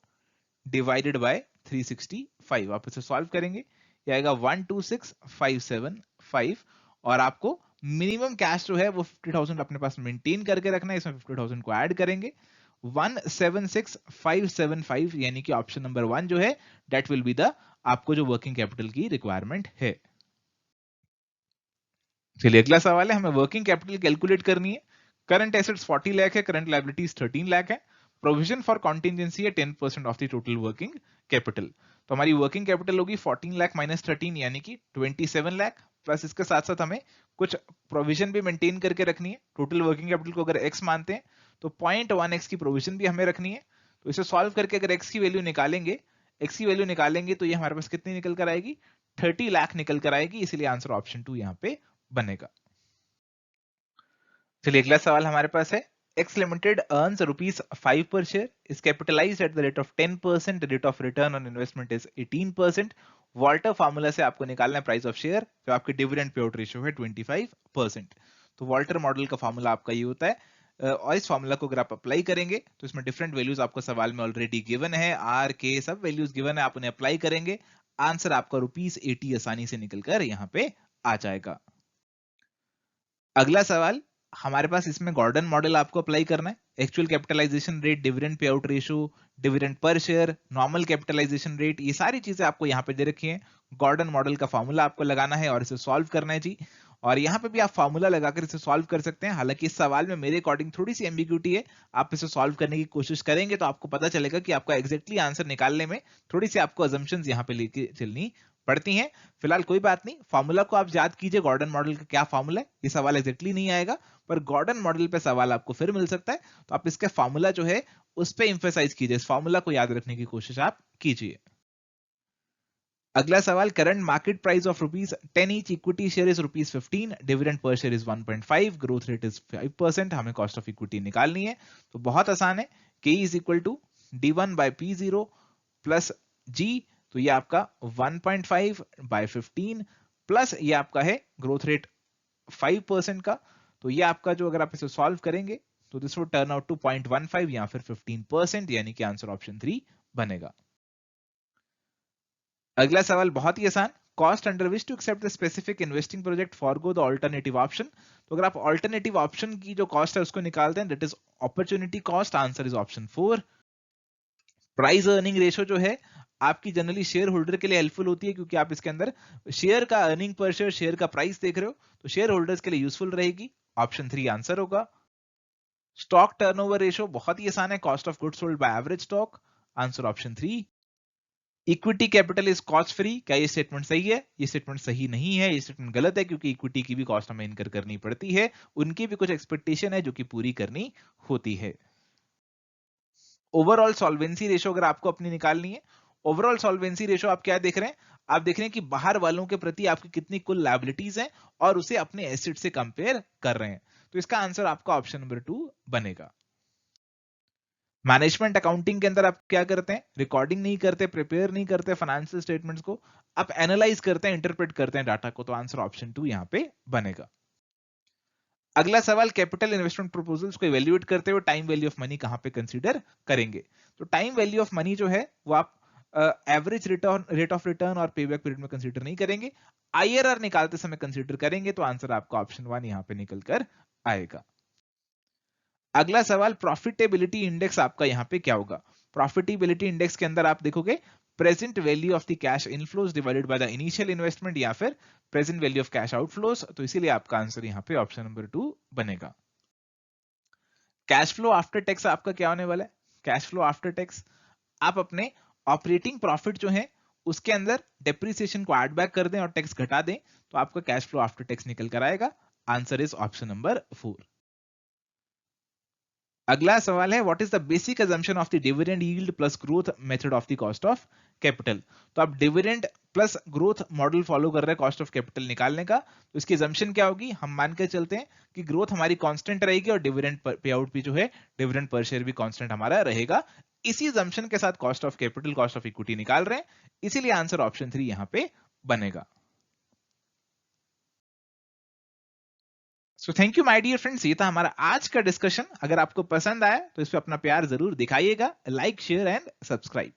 डिवाइडेड बाय 365, आप इसे सॉल्व करेंगे, ये आएगा 126,575। और आपको मिनिमम कैश जो है वो 50,000 अपने पास मेंटेन करके रखना है, इसमें 50,000 को ऐड करेंगे 176,575, यानी कि ऑप्शन नंबर 1 जो है दैट विल बी द आपको जो वर्किंग कैपिटल की रिक्वायरमेंट है। चलिए अगला सवाल है, हमें वर्किंग कैपिटल कैलकुलेट करनी है। करंट एसेट्स 40 लाख है, करंट लायबिलिटीज 13 लाख है, प्रोविजन फॉर कॉन्टिजेंसी है 10% of the total working capital. तो हमारी वर्किंग कैपिटल होगी 14 लाख माइनस 13 यानी कि 27 लाख, प्लस इसके साथ साथ हमें कुछ प्रोविजन भी मेंटेन करके रखनी है। टोटल वर्किंग कैपिटल को अगर x मानते हैं तो 0.1x की प्रोविजन भी हमें रखनी है। तो इसे सॉल्व करके अगर x की वैल्यू निकालेंगे, तो ये हमारे पास कितनी निकल कर आएगी, 30 लाख निकल कर आएगी, इसलिए आंसर ऑप्शन 2 यहाँ पे बनेगा। चलिए अगला सवाल हमारे पास है, एक्स लिमिटेड अर्न्स ₹5 पर share, is capitalised at the rate of 10%, rate of return on investment is 18%। Walter formula से आपको निकालना है प्राइस ऑफ शेयर, जो आपकी डिविडेंड पे आउट रेशियो है 25%। तो वॉल्टर मॉडल का फार्मूला आपका ये होता है, और इस फार्मूला को अगर आप अप्लाई करेंगे तो इसमें डिफरेंट वैल्यूज आपको सवाल में ऑलरेडी गिवन है, आर के सब वैल्यूज गिवन है, आप उन्हें अप्लाई करेंगे, आंसर आपका ₹80 आसानी से निकलकर यहाँ पे आ जाएगा। अगला सवाल हमारे पास, इसमें गॉर्डन मॉडल आपको अप्लाई करना है। Actual capitalisation rate, dividend pay out ratio, dividend per share, normal capitalisation rate, ये सारी चीजें आपको यहाँ पे दे रखी हैं। गॉर्डन मॉडल का फॉर्मूला आपको लगाना है और इसे सॉल्व करना है जी। और यहाँ पे भी आप फॉर्मूला लगाकर इसे सॉल्व कर सकते हैं। हालांकि इस सवाल में मेरे अकॉर्डिंग थोड़ी सी एम्बिग्यूटी है, आप इसे सॉल्व करने की कोशिश करेंगे तो आपको पता चलेगा कि आपका एग्जैक्टली आंसर निकालने में थोड़ी सी आपको अजम्पशंस यहाँ पे लेके चलनी पड़ती हैं। फिलहाल कोई बात नहीं, फॉर्मूला को आप याद कीजिए, गॉर्डन मॉडल का क्या फॉर्मूला है, ये सवाल एग्जैक्टली नहीं आएगा, पर गॉर्डन मॉडल पे सवाल आपको फिर मिल सकता है, तो आप इसका फॉर्मूला जो है उस पे एम्फेसाइज कीजिए, इस फॉर्मूला को याद रखने की कोशिश आप कीजिए। अगला सवाल, current market price of ₹10 each equity share is ₹15, dividend per share is 1.5, growth rate is 5%, हमें कॉस्ट ऑफ इक्विटी निकालनी है। तो बहुत आसान है, K is equal to D1/P0 plus G, तो ये आपका 1.5/15 प्लस ये आपका है ग्रोथ रेट 5% का। तो ये आपका जो, अगर आप इसे सॉल्व करेंगे तो this would turn out to 0.15 या फिर 15%, यानी कि आंसर ऑप्शन 3 बनेगा। अगला सवाल बहुत ही आसान, cost under which to accept the specific investing project forgo the alternative option. तो अगर आप ऑल्टरनेटिव ऑप्शन की जो कॉस्ट है उसको निकालते हैं, that is opportunity cost, answer is option 4। Price earning ratio जो है आपकी जनरली शेयर होल्डर के लिए हेल्पफुल होती है, क्योंकि आप इसके अंदर शेयर का अर्निंग पर शेयर, शेयर का प्राइस देख रहे हो, तो शेयर होल्डर्स के लिए यूजफुल रहेगी, ऑप्शन 3 आंसर होगा। स्टॉक टर्नओवर रेशो बहुत ही आसान है, cost of goods sold by average stock, answer option 3। Equity capital is cost free, क्या ये स्टेटमेंट सही है? ये स्टेटमेंट सही नहीं है, ये स्टेटमेंट गलत है, क्योंकि इक्विटी की भी कॉस्ट हमें इनकर करनी पड़ती है, उनकी भी कुछ एक्सपेक्टेशन है जो कि पूरी करनी होती है। ओवरऑल सॉल्वेंसी रेशो अगर आपको अपनी निकालनी है, ओवरऑल सॉल्वेंसी रेशो आप क्या देख रहे हैं, आप देख रहे हैं कि बाहर वालों के प्रति आपकी कितनी कुल लायबिलिटीज हैं और उसे अपने एसेट से कंपेयर कर रहे हैं। तो इसका आंसर आपका ऑप्शन नंबर 2 बनेगा। मैनेजमेंट अकाउंटिंग के अंदर आप क्या करते हैं, रिकॉर्डिंग नहीं करते, प्रिपेयर नहीं करते फाइनेंशियल स्टेटमेंट्स को, आप एनालाइज करते हैं, इंटरप्रेट करते हैं डाटा को, तो आंसर ऑप्शन 2 यहां पे बनेगा। अगला सवाल, कैपिटल इन्वेस्टमेंट प्रपोजल्स को इवैल्यूएट करते हुए टाइम वैल्यू ऑफ मनी कहां पे कंसीडर करेंगे। तो टाइम वैल्यू ऑफ मनी जो है वो आप average return, rate of return और पेबैक पीरियड में कंसीडर नहीं करेंगे, आईआरआर निकालते समय कंसीडर करेंगे, तो आंसर आपका ऑप्शन 1 यहां पे निकल कर आएगा। अगला सवाल, प्रॉफिटेबिलिटी इंडेक्स आपका यहां पे क्या होगा। प्रॉफिटेबिलिटी इंडेक्स के अंदर आप देखोगे present value of the cash inflows divided by the initial investment या फिर present value of cash outflows, तो इसीलिए आपका आंसर यहां पे ऑप्शन नंबर 2 बनेगा। कैश फ्लो आफ्टर टैक्स आपका क्या होने वाला है? कैश फ्लो आफ्टर टैक्स आप अपने ऑपरेटिंग प्रॉफिट जो है उसके अंदर डेप्रिसिएशन को ऐड बैक कर दें और टैक्स घटा दें, तो आपका कैश फ्लो आफ्टर टैक्स निकल कर आएगा। Answer is option number 4। अगला सवाल है what is the basic assumption of the dividend yield plus growth method of the cost of capital. तो आप dividend plus growth model follow कर रहे हैं कॉस्ट ऑफ कैपिटल निकालने का, तो इसकी अजम्पशन क्या होगी? हम मान के चलते हैं कि ग्रोथ हमारी कांस्टेंट रहेगी और डिविडेंड पे आउट भी जो है डिविडेंड पर शेयर भी कांस्टेंट हमारा रहेगा। इसी अजम्पशन के साथ cost of capital cost of equity निकाल रहे हैं, इसीलिए आंसर ऑप्शन 3 यहां पे बनेगा। So thank you my dear friends, ये था हमारा आज का डिस्कशन। अगर आपको पसंद आया तो इस पे अपना प्यार जरूर दिखाइएगा, लाइक शेयर एंड सब्सक्राइब।